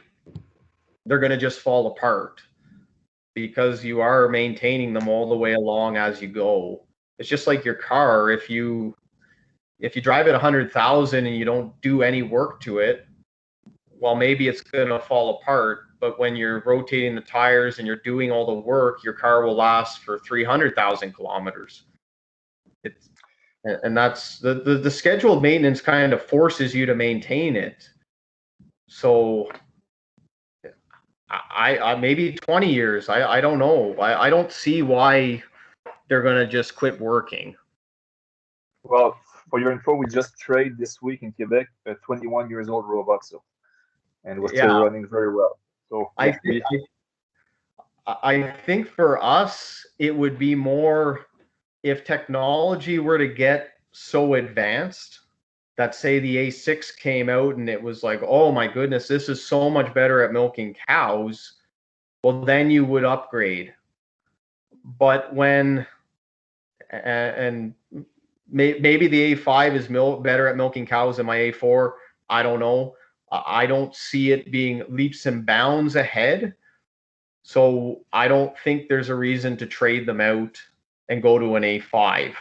they're going to just fall apart, because you are maintaining them all the way along as you go. It's just like your car. If you drive it 100,000 and you don't do any work to it, well, maybe it's going to fall apart. But when you're rotating the tires and you're doing all the work, your car will last for 300,000 kilometers. And that's the scheduled maintenance kind of forces you to maintain it. So I maybe 20 years. I don't know. I don't see why they're going to just quit working. Well, for your info, we just traded this week in Quebec a 21-year-old robot, and we're still running very well. So yeah, I think for us, it would be more if technology were to get so advanced that, say, the A6 came out and it was like, oh my goodness, this is so much better at milking cows. Well, then you would upgrade. But and maybe the A5 is better at milking cows than my A4. I don't know. I don't see it being leaps and bounds ahead. So I don't think there's a reason to trade them out and go to an A5.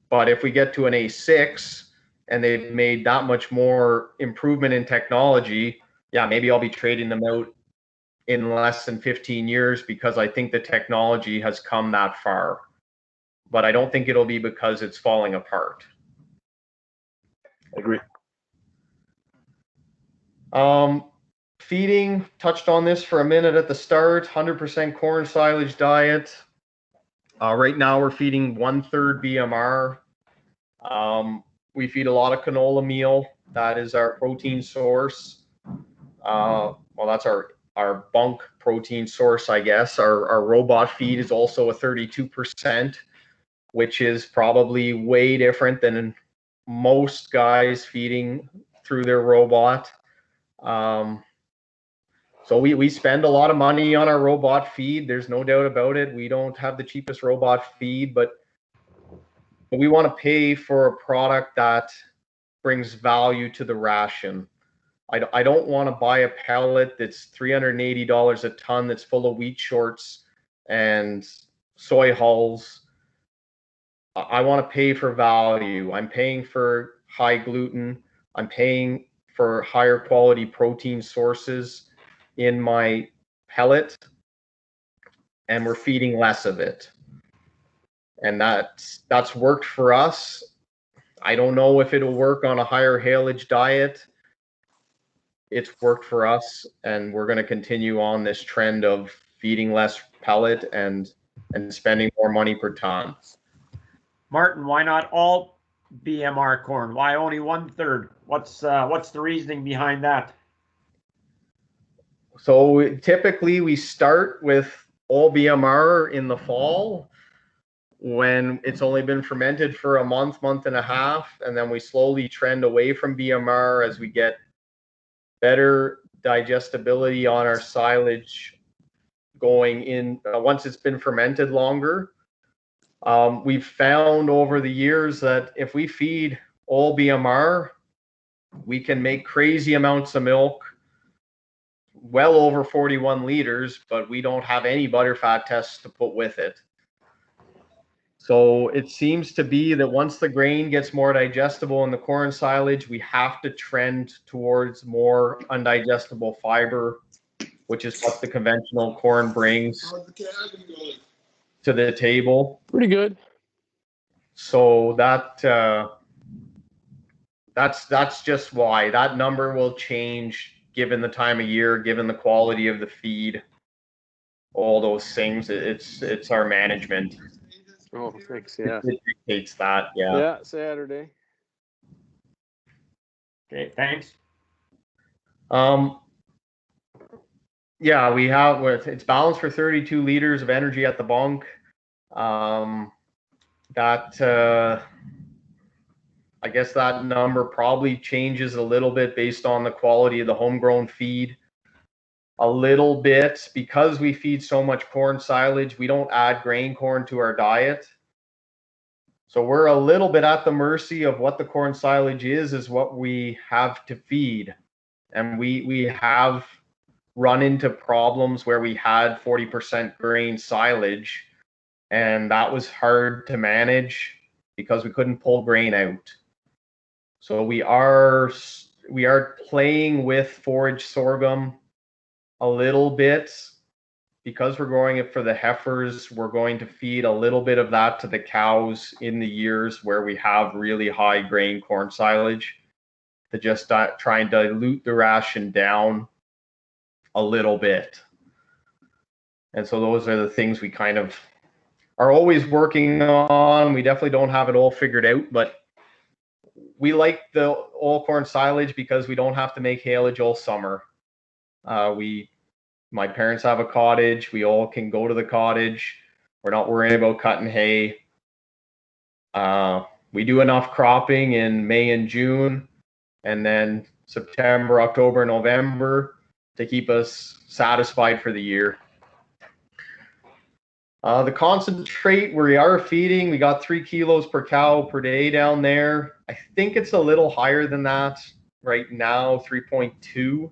But if we get to an A6 and they've made that much more improvement in technology, yeah, maybe I'll be trading them out in less than 15 years, because I think the technology has come that far. But I don't think it'll be because it's falling apart. Agree. Feeding, touched on this for a minute at the start. 100% corn silage diet. Right now we're feeding 1/3 BMR. We feed a lot of canola meal. That is our protein source. Well, that's our our bunk protein source, I guess. Our robot feed is also a 32%, which is probably way different than most guys feeding through their robot. So we spend a lot of money on our robot feed. There's no doubt about it. We don't have the cheapest robot feed, but we want to pay for a product that brings value to the ration. I don't want to buy a pellet that's $380 a ton that's full of wheat shorts and soy hulls. I want to pay for value. I'm paying for high gluten. I'm paying for higher quality protein sources in my pellet, and we're feeding less of it. And that's worked for us. I don't know if it'll work on a higher haylage diet. It's worked for us, and we're going to continue on this trend of feeding less pellet and spending more money per ton. Martin, why not all BMR corn? Why only 1/3? What's the reasoning behind that? So typically we start with all BMR in the fall when it's only been fermented for a month and a half, and then we slowly trend away from BMR as we get better digestibility on our silage going in once it's been fermented longer. We've found over the years that if we feed all BMR, we can make crazy amounts of milk, well over 41 liters, but we don't have any butterfat tests to put with it. So it seems to be that once the grain gets more digestible in the corn silage, we have to trend towards more undigestible fiber, which is what the conventional corn brings to the table. Pretty good. So that's just why that number will change given the time of year, given the quality of the feed, all those things. It's our management. Oh, thanks. Yeah. It dictates that. Yeah. Yeah. Saturday. Okay, thanks. Yeah, we have it's balanced for 32 liters of energy at the bunk. I guess that number probably changes a little bit based on the quality of the homegrown feed. A little bit because we feed so much corn silage, we don't add grain corn to our diet. So we're a little bit at the mercy of what the corn silage is what we have to feed. And we have run into problems where we had 40% grain silage, and that was hard to manage because we couldn't pull grain out. So we are playing with forage sorghum a little bit. Because we're growing it for the heifers, we're going to feed a little bit of that to the cows in the years where we have really high grain corn silage to just try and dilute the ration down a little bit. And so those are the things we kind of are always working on. We definitely don't have it all figured out, but we like the all corn silage because we don't have to make haylage all summer. My parents have a cottage. We all can go to the cottage. We're not worrying about cutting hay. We do enough cropping in May and June, and then September, October, November to keep us satisfied for the year. The concentrate we are feeding, we got 3 kilos per cow per day down there. I think it's a little higher than that right now, 3.2.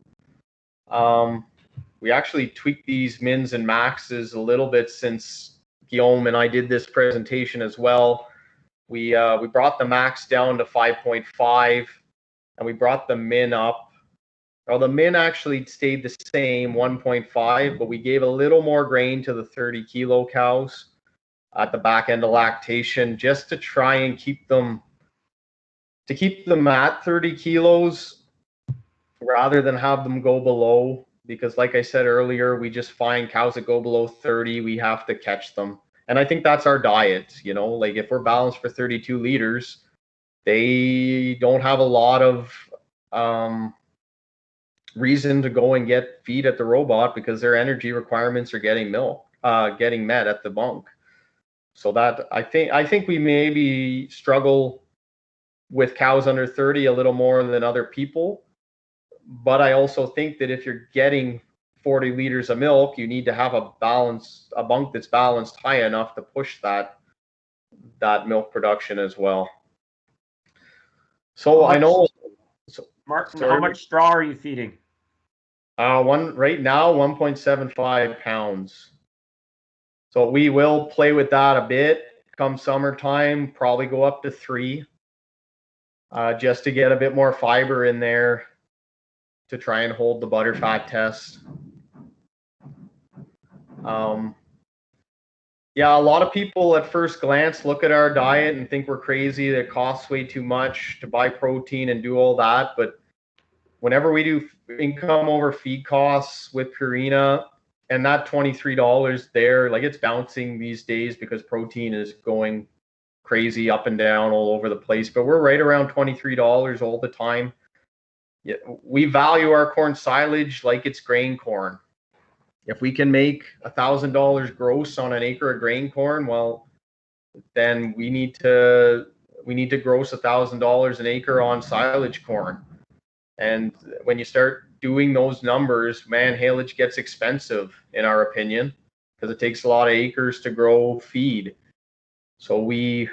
We actually tweaked these mins and maxes a little bit since Guillaume and I did this presentation as well. We brought the max down to 5.5, and we brought the min up. Well, the min actually stayed the same, 1.5, but we gave a little more grain to the 30 kilo cows at the back end of lactation just to try and keep them at 30 kilos rather than have them go below. Because like I said earlier, we just find cows that go below 30, we have to catch them. And I think that's our diet, like if we're balanced for 32 liters, they don't have a lot of reason to go and get feed at the robot because their energy requirements are getting met at the bunk. So that I think we maybe struggle with cows under 30 a little more than other people. But I also think that if you're getting 40 liters of milk, you need to have a bunk that's balanced high enough to push that milk production as well. So I know, Martin, how much straw are you feeding? Right now, 1.75 pounds. So we will play with that a bit come summertime, probably go up to 3, just to get a bit more fiber in there to try and hold the butterfat test. Yeah, a lot of people at first glance look at our diet and think we're crazy, that it costs way too much to buy protein and do all that. But whenever we do income over feed costs with Purina, and that $23 there, like it's bouncing these days because protein is going crazy up and down all over the place, but we're right around $23 all the time. Yeah, we value our corn silage like it's grain corn. If we can make $1,000 gross on an acre of grain corn, well, then we need to gross $1,000 an acre on silage corn. And when you start doing those numbers, man, haylage gets expensive in our opinion because it takes a lot of acres to grow feed. So we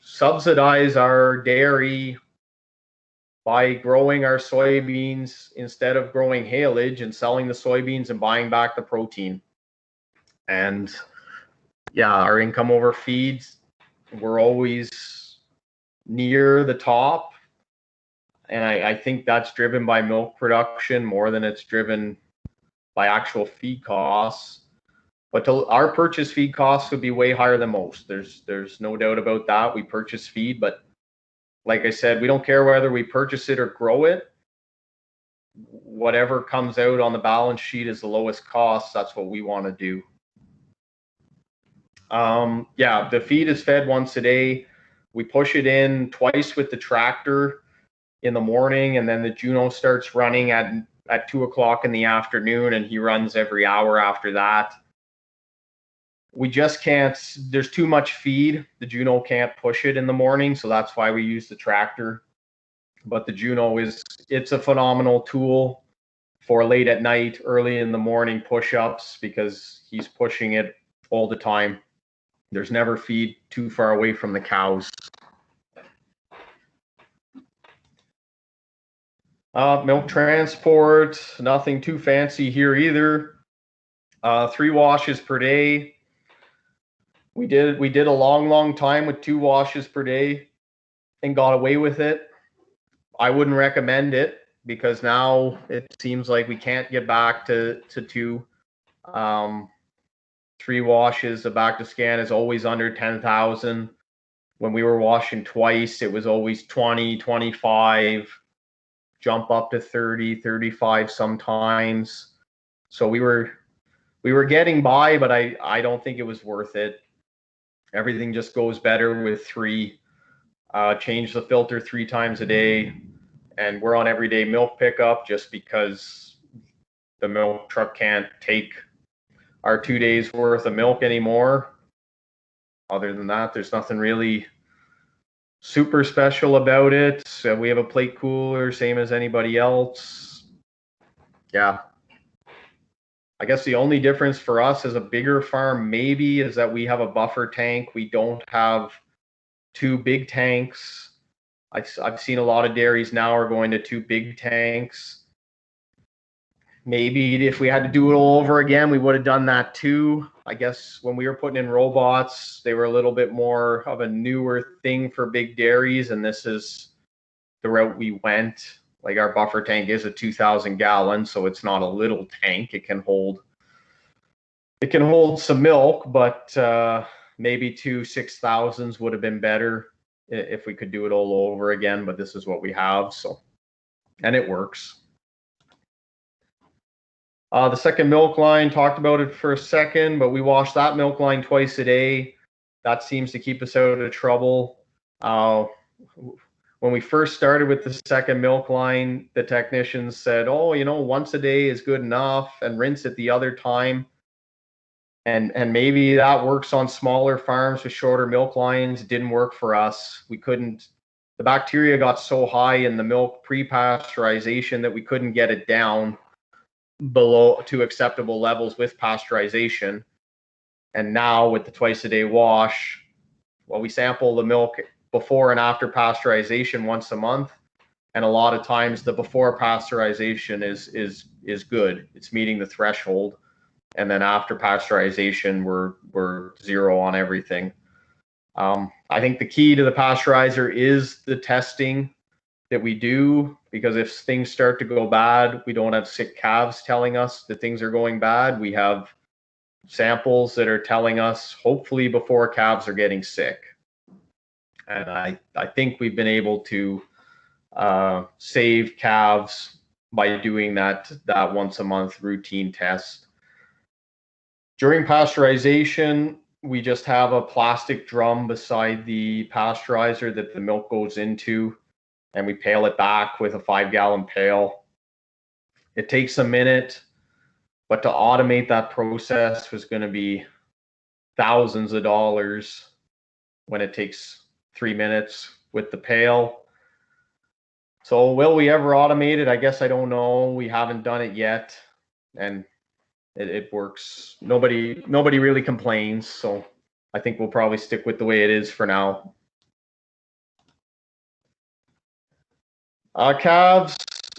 subsidize our dairy by growing our soybeans instead of growing haylage and selling the soybeans and buying back the protein. And yeah, our income over feeds, we're always near the top. And I think that's driven by milk production more than it's driven by actual feed costs. But our purchase feed costs would be way higher than most. There's no doubt about that. We purchase feed, but like I said, we don't care whether we purchase it or grow it. Whatever comes out on the balance sheet is the lowest cost. That's what we want to do. Yeah, the feed is fed once a day. We push it in twice with the tractor in the morning, and then the Juno starts running at 2 o'clock in the afternoon, and he runs every hour after that. We just can't, there's too much feed. The Juno can't push it in the morning, so that's why we use the tractor. But the Juno it's a phenomenal tool for late at night, early in the morning push-ups because he's pushing it all the time. There's never feed too far away from the cows. Milk transport, nothing too fancy here either. 3 washes per day. We did a long time with 2 washes per day and got away with it. I wouldn't recommend it because now it seems like we can't get back to 2. 3 washes, the back to scan is always under 10,000. When we were washing twice, it was always 20, 25, jump up to 30, 35 sometimes. So we were getting by, but I don't think it was worth it. Everything just goes better with 3. Change the filter 3 times a day, and we're on everyday milk pickup just because the milk truck can't take our 2 days worth of milk anymore. Other than that, there's nothing really super special about it. We have a plate cooler, same as anybody else. Yeah. I guess the only difference for us as a bigger farm maybe is that we have a buffer tank. We don't have 2 big tanks. I've seen a lot of dairies now are going to 2 big tanks. Maybe if we had to do it all over again, we would have done that too. I guess when we were putting in robots, they were a little bit more of a newer thing for big dairies, and this is the route we went. Like our buffer tank is a 2,000 gallon, so it's not a little tank. It can hold some milk, but maybe 2 6,000s would have been better if we could do it all over again. But this is what we have, so, and it works. The second milk line, talked about it for a second, but we wash that milk line twice a day. That seems to keep us out of trouble. when we first started with the second milk line, the technicians said, oh, you know, once a day is good enough and rinse it the other time. And maybe that works on smaller farms with shorter milk lines. It didn't work for us. We couldn't, the bacteria got so high in the milk pre-pasteurization that we couldn't get it down below to acceptable levels with pasteurization. And now with the twice a day wash, well, we sample the milk before and after pasteurization once a month, and a lot of times the before pasteurization is good. It's meeting the threshold, and then after pasteurization we're zero on everything. I think the key to the pasteurizer is the testing that we do, because if things start to go bad, we don't have sick calves telling us that things are going bad. We have samples that are telling us hopefully before calves are getting sick. And I think we've been able to save calves by doing that once a month routine test. During pasteurization, we just have a plastic drum beside the pasteurizer that the milk goes into, and we pail it back with a 5-gallon pail. It takes a minute, but to automate that process was going to be thousands of dollars when it takes 3 minutes with the pail. So will we ever automate it? I guess I don't know. We haven't done it yet, and it works. Nobody really complains, so I think we'll probably stick with the way it is for now. Calves,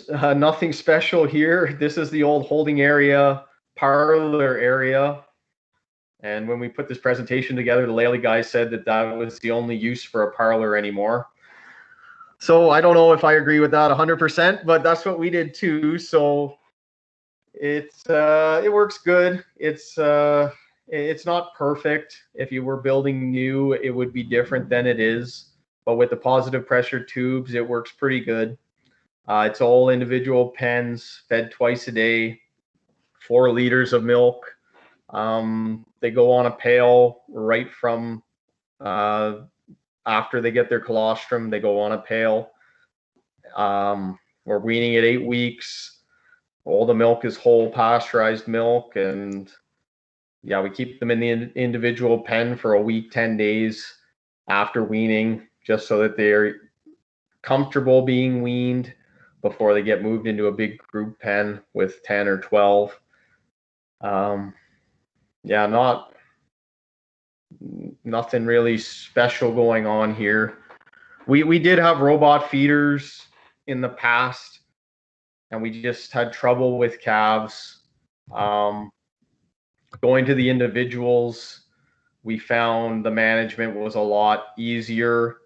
nothing special here. This is the old holding area, parlor area. And when we put this presentation together, the Lely guys said that was the only use for a parlor anymore. So I don't know if I agree with that 100%, but that's what we did too. So it works good. It's not perfect. If you were building new, it would be different than it is. But with the positive pressure tubes, it works pretty good. It's all individual pens, fed twice a day, 4 liters of milk. They go on a pail right from after they get their colostrum. They go on a pail. We're weaning at 8 weeks. All the milk is whole pasteurized milk, and yeah, we keep them in the individual pen for a week, 10 days after weaning, just so that they're comfortable being weaned before they get moved into a big group pen with 10 or 12. Yeah, nothing really special going on here. We did have robot feeders in the past, and we just had trouble with calves. Going to the individuals, we found the management was a lot easier.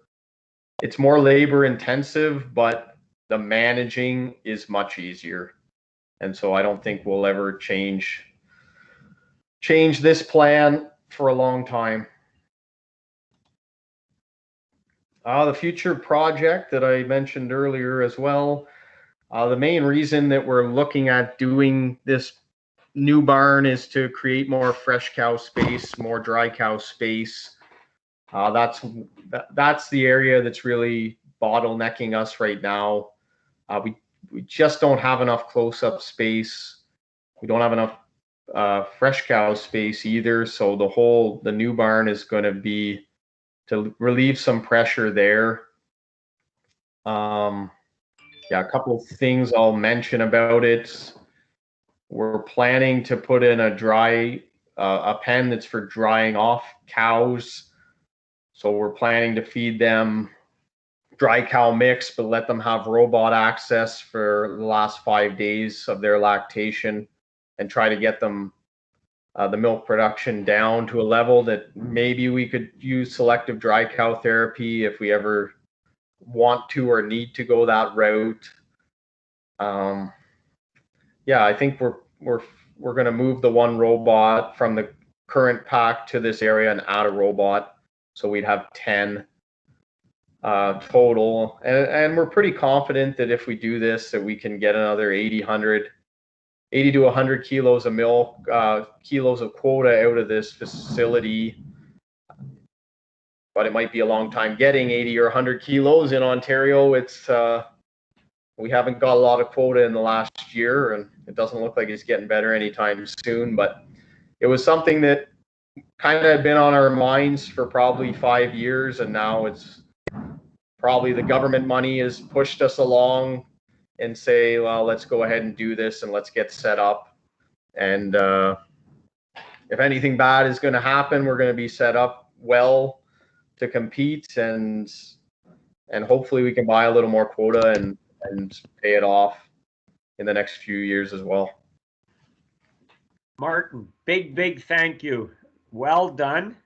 It's more labor intensive, but the managing is much easier. And so I don't think we'll ever change this plan for a long time. The future project that I mentioned earlier as well, the main reason that we're looking at doing this new barn is to create more fresh cow space, more dry cow space. That's the area that's really bottlenecking us right now. We just don't have enough close-up space. We don't have enough fresh cow space either. So the new barn is going to be to relieve some pressure there. Yeah, a couple of things I'll mention about it. We're planning to put in a pen that's for drying off cows. So we're planning to feed them dry cow mix, but let them have robot access for the last 5 days of their lactation, and try to get them the milk production down to a level that maybe we could use selective dry cow therapy if we ever want to or need to go that route. Yeah, I think we're going to move the one robot from the current pack to this area and add a robot, so we'd have 10 total. And we're pretty confident that if we do this, that we can get another 80 to 100 kilos of milk, kilos of quota out of this facility but it might be a long time getting 80 or 100 kilos in Ontario. It's we haven't got a lot of quota in the last year, and it doesn't look like it's getting better anytime soon. But it was something that kind of had been on our minds for probably 5 years, and now it's probably the government money has pushed us along and say, well, let's go ahead and do this and let's get set up. And if anything bad is going to happen, we're going to be set up well to compete, and hopefully we can buy a little more quota and pay it off in the next few years as well. Martin, big thank you. Well done.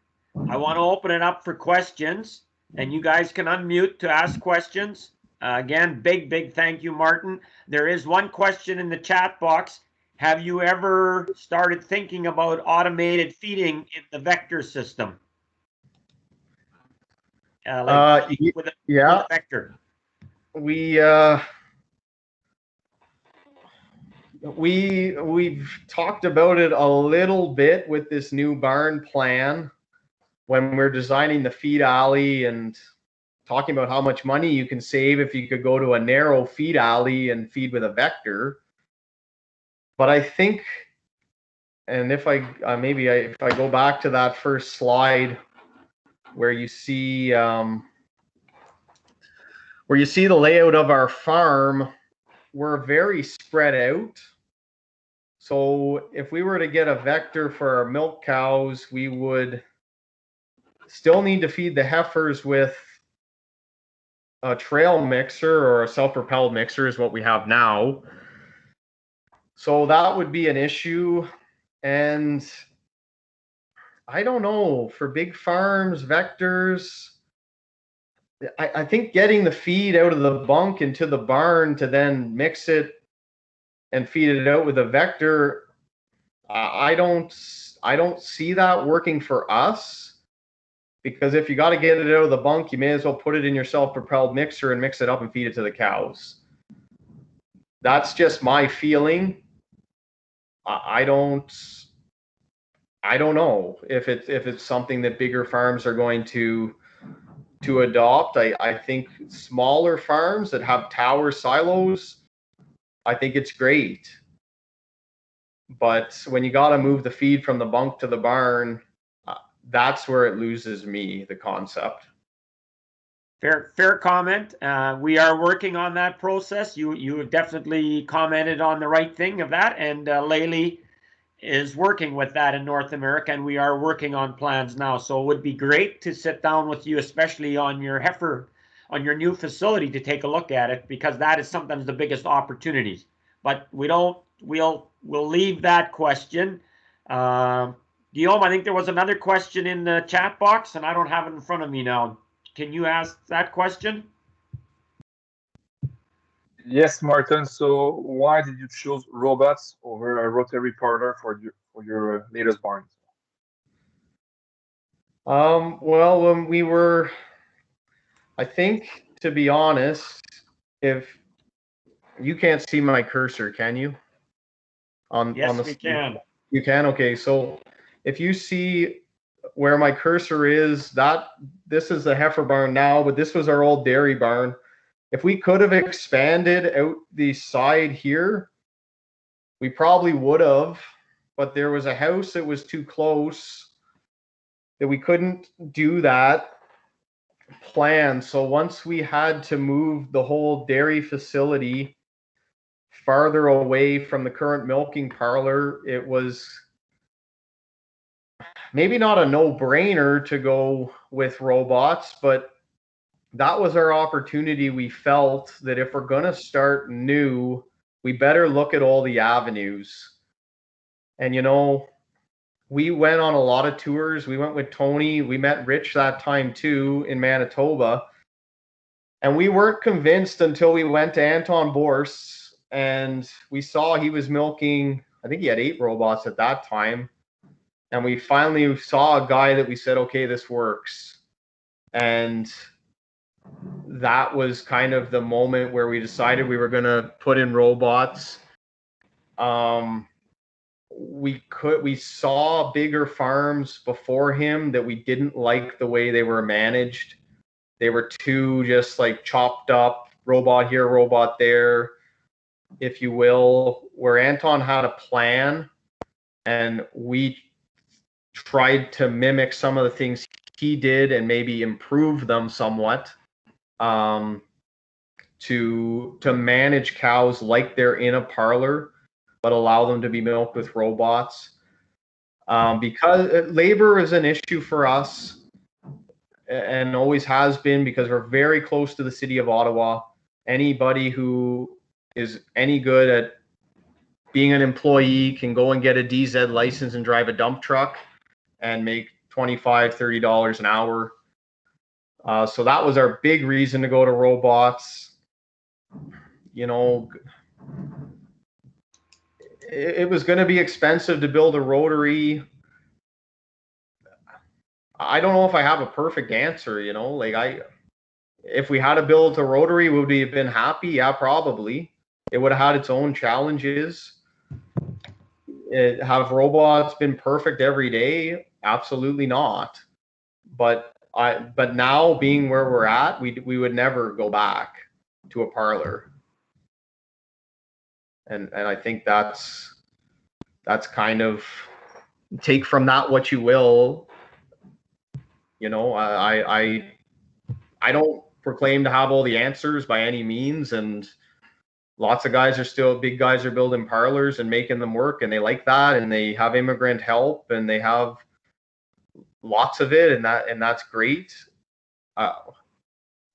I want to open it up for questions, and you guys can unmute to ask questions. Again, big thank you, Martin. There is one question in the chat box. Have you ever started thinking about automated feeding in the vector system? With a vector. We've talked about it a little bit with this new barn plan when we're designing the feed alley and talking about how much money you can save if you could go to a narrow feed alley and feed with a vector. But I think, and if I go back to that first slide where you see the layout of our farm, we're very spread out. So if we were to get a vector for our milk cows, we would still need to feed the heifers with a trail mixer or a self-propelled mixer is what we have now. So that would be an issue. And I don't know, for big farms, vectors, I think getting the feed out of the bunk into the barn to then mix it and feed it out with a vector, I don't see that working for us, because if you got to get it out of the bunk, you may as well put it in your self-propelled mixer and mix it up and feed it to the cows. That's just my feeling. I don't know if it's something that bigger farms are going to adopt. I think smaller farms that have tower silos, I think it's great. But when you got to move the feed from the bunk to the barn, that's where it loses me, the concept. Fair comment. We are working on that process. You have definitely commented on the right thing of that, and Lely is working with that in North America, and we are working on plans now. So it would be great to sit down with you, especially on your new facility, to take a look at it, because that is sometimes the biggest opportunities. But we'll leave that question. Guillaume, I think there was another question in the chat box, and I don't have it in front of me now. Can you ask that question? Yes, Martin. So why did you choose robots over a rotary parter for your latest barns? Well, when we were, I think, to be honest, if you can't see my cursor, can you? Yes, we can. You can? Okay. So if you see where my cursor is, this is the heifer barn now, but this was our old dairy barn. If we could have expanded out the side here, we probably would have, but there was a house that was too close that we couldn't do that plan. So once we had to move the whole dairy facility farther away from the current milking parlor, it was maybe not a no-brainer to go with robots, but that was our opportunity. We felt that if we're going to start new, we better look at all the avenues. And, we went on a lot of tours. We went with Tony. We met Rich that time too in Manitoba. And we weren't convinced until we went to Anton Borst and we saw he was milking, I think he had 8 robots at that time. And we finally saw a guy that we said, okay, this works. And that was kind of the moment where we decided we were going to put in robots. we saw bigger farms before him that we didn't like the way they were managed. They were too just like chopped up, robot here, robot there, if you will, where Anton had a plan and we tried to mimic some of the things he did and maybe improve them somewhat, to manage cows like they're in a parlor, but allow them to be milked with robots. Because labor is an issue for us and always has been, because we're very close to the city of Ottawa. Anybody who is any good at being an employee can go and get a DZ license and drive a dump truck and make $25, $30 an hour. So that was our big reason to go to robots. You know, it was going to be expensive to build a rotary. I don't know if I have a perfect answer, you know, like if we had to build a rotary, would we have been happy? Yeah, probably. It would have had its own challenges. Have robots been perfect every day? Absolutely not. But now being where we're at, we would never go back to a parlor. And I think that's kind of, take from that what you will. You know, I don't proclaim to have all the answers by any means, and lots of guys are still, big guys are building parlors and making them work, and they like that, and they have immigrant help, and they have lots of it, and that's great.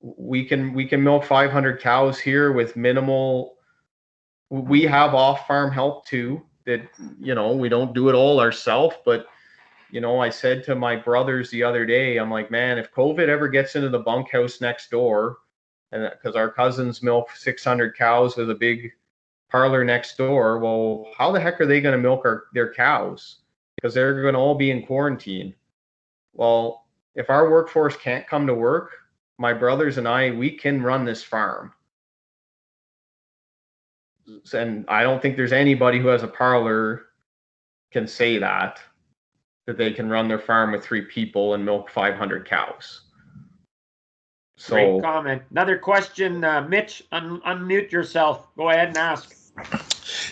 We can milk 500 cows here with minimal. We have off-farm help too. That, you know, we don't do it all ourselves, but you know, I said to my brothers the other day, I'm like, man, if COVID ever gets into the bunkhouse next door, and because our cousins milk 600 cows with a big parlor next door, well, how the heck are they going to milk their cows? Because they're going to all be in quarantine. Well, if our workforce can't come to work, my brothers and I, we can run this farm. And I don't think there's anybody who has a parlor can say that they can run their farm with 3 people and milk 500 cows. So, great comment. Another question, Mitch, unmute yourself. Go ahead and ask.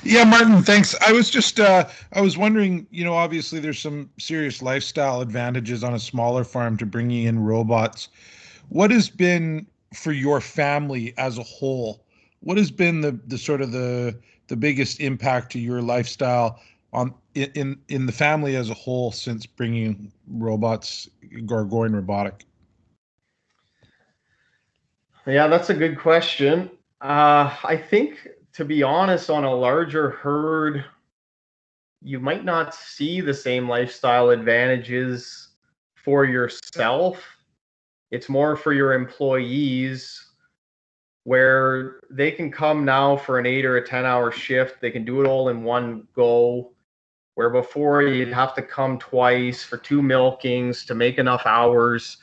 Yeah, Martin, thanks. I was just, I was wondering, you know, obviously there's some serious lifestyle advantages on a smaller farm to bringing in robots. What has been, for your family as a whole, what has been the sort of the biggest impact to your lifestyle on in the family as a whole since bringing robots or going robotic? Yeah, that's a good question. I think, to be honest, on a larger herd, you might not see the same lifestyle advantages for yourself. It's more for your employees, where they can come now for an 8 or a 10-hour shift. They can do it all in one go, where before you'd have to come twice for 2 milkings to make enough hours.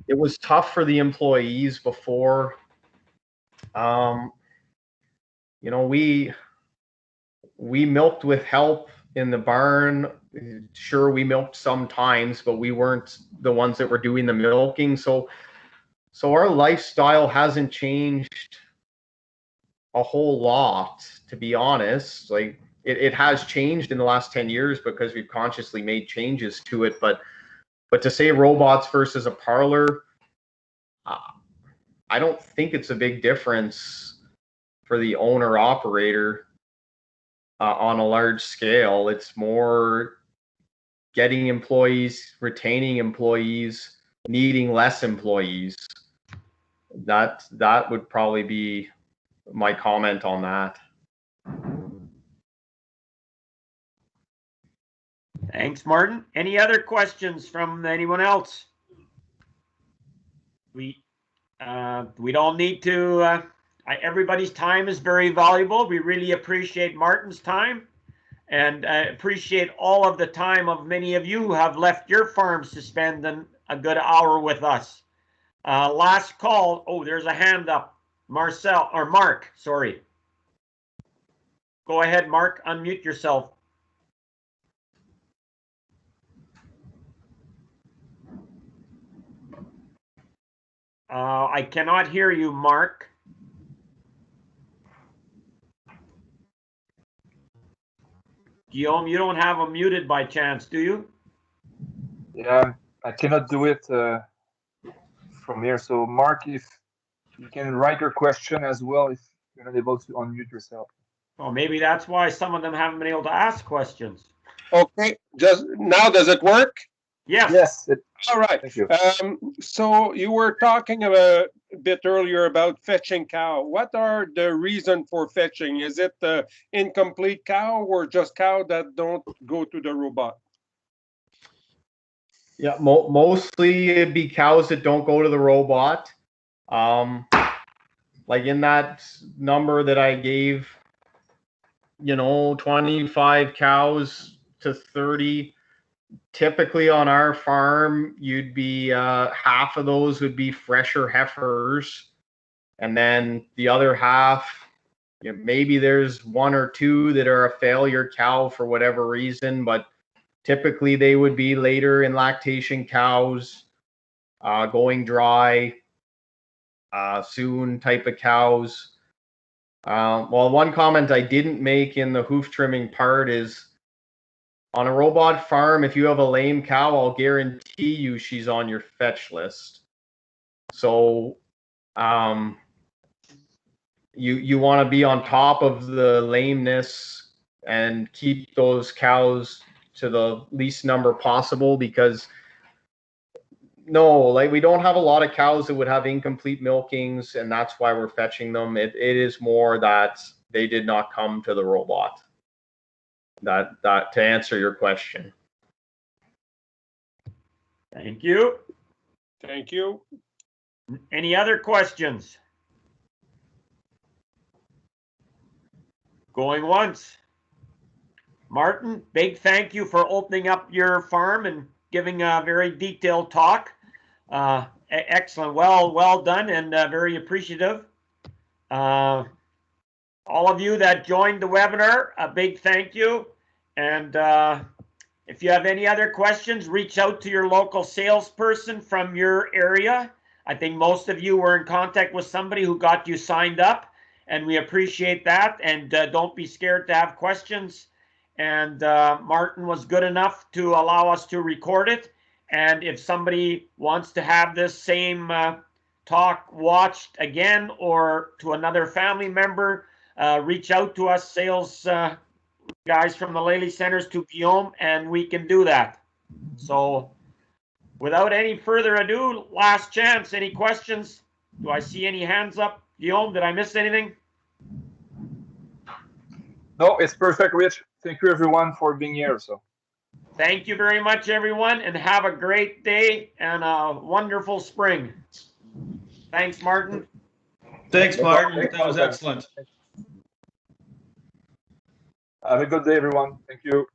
It was tough for the employees before. You know, we milked with help in the barn. Sure, we milked sometimes, but we weren't the ones that were doing the milking. So our lifestyle hasn't changed a whole lot, to be honest. Like, it has changed in the last 10 years because we've consciously made changes to it. But to say robots versus a parlor, I don't think it's a big difference for the owner operator on a large scale. It's more getting employees, retaining employees, needing less employees. That would probably be my comment on that. Thanks, Martin. Any other questions from anyone else? We don't need to. Everybody's time is very valuable. We really appreciate Martin's time, and I appreciate all of the time of many of you who have left your farms to spend a good hour with us. Last call. Oh, there's a hand up. Mark, sorry. Go ahead, Mark. Unmute yourself. I cannot hear you, Mark. Guillaume, you don't have them muted by chance, do you? Yeah, I cannot do it from here. So, Mark, if you can write your question as well, if you're not able to unmute yourself. Oh, maybe that's why some of them haven't been able to ask questions. Okay, just now, does it work? Yes. Yes. All right. Thank you. So you were talking a bit earlier about fetching cow. What are the reason for fetching? Is it the incomplete cow or just cow that don't go to the robot? Yeah, mostly it'd be cows that don't go to the robot. Like in that number that I gave, 25 cows to 30. Typically on our farm, you'd be half of those would be fresher heifers, and then the other half, maybe there's one or two that are a failure cow for whatever reason, but typically they would be later in lactation cows, going dry soon type of cows. Well, one comment I didn't make in the hoof trimming part is, on a robot farm, if you have a lame cow, I'll guarantee you she's on your fetch list. So you want to be on top of the lameness and keep those cows to the least number possible, because we don't have a lot of cows that would have incomplete milkings, and that's why we're fetching them. It is more that they did not come to the robot. That to answer your question. Thank you. Thank you. Any other questions? Going once. Martin, big thank you for opening up your farm and giving a very detailed talk. Excellent. Well done, and very appreciative. All of you that joined the webinar, a big thank you. And if you have any other questions, reach out to your local salesperson from your area. I think most of you were in contact with somebody who got you signed up, and we appreciate that. And don't be scared to have questions. And Martin was good enough to allow us to record it. And if somebody wants to have this same talk watched again, or to another family member, reach out to us, sales guys from the Lely Centers, to Guillaume, and we can do that. So without any further ado, last chance. Any questions? Do I see any hands up? Guillaume, did I miss anything? No, it's perfect, Rich. Thank you, everyone, for being here. So, thank you very much, everyone, and have a great day and a wonderful spring. Thanks, Martin. Thanks, Martin. That was excellent. Have a good day, everyone. Thank you.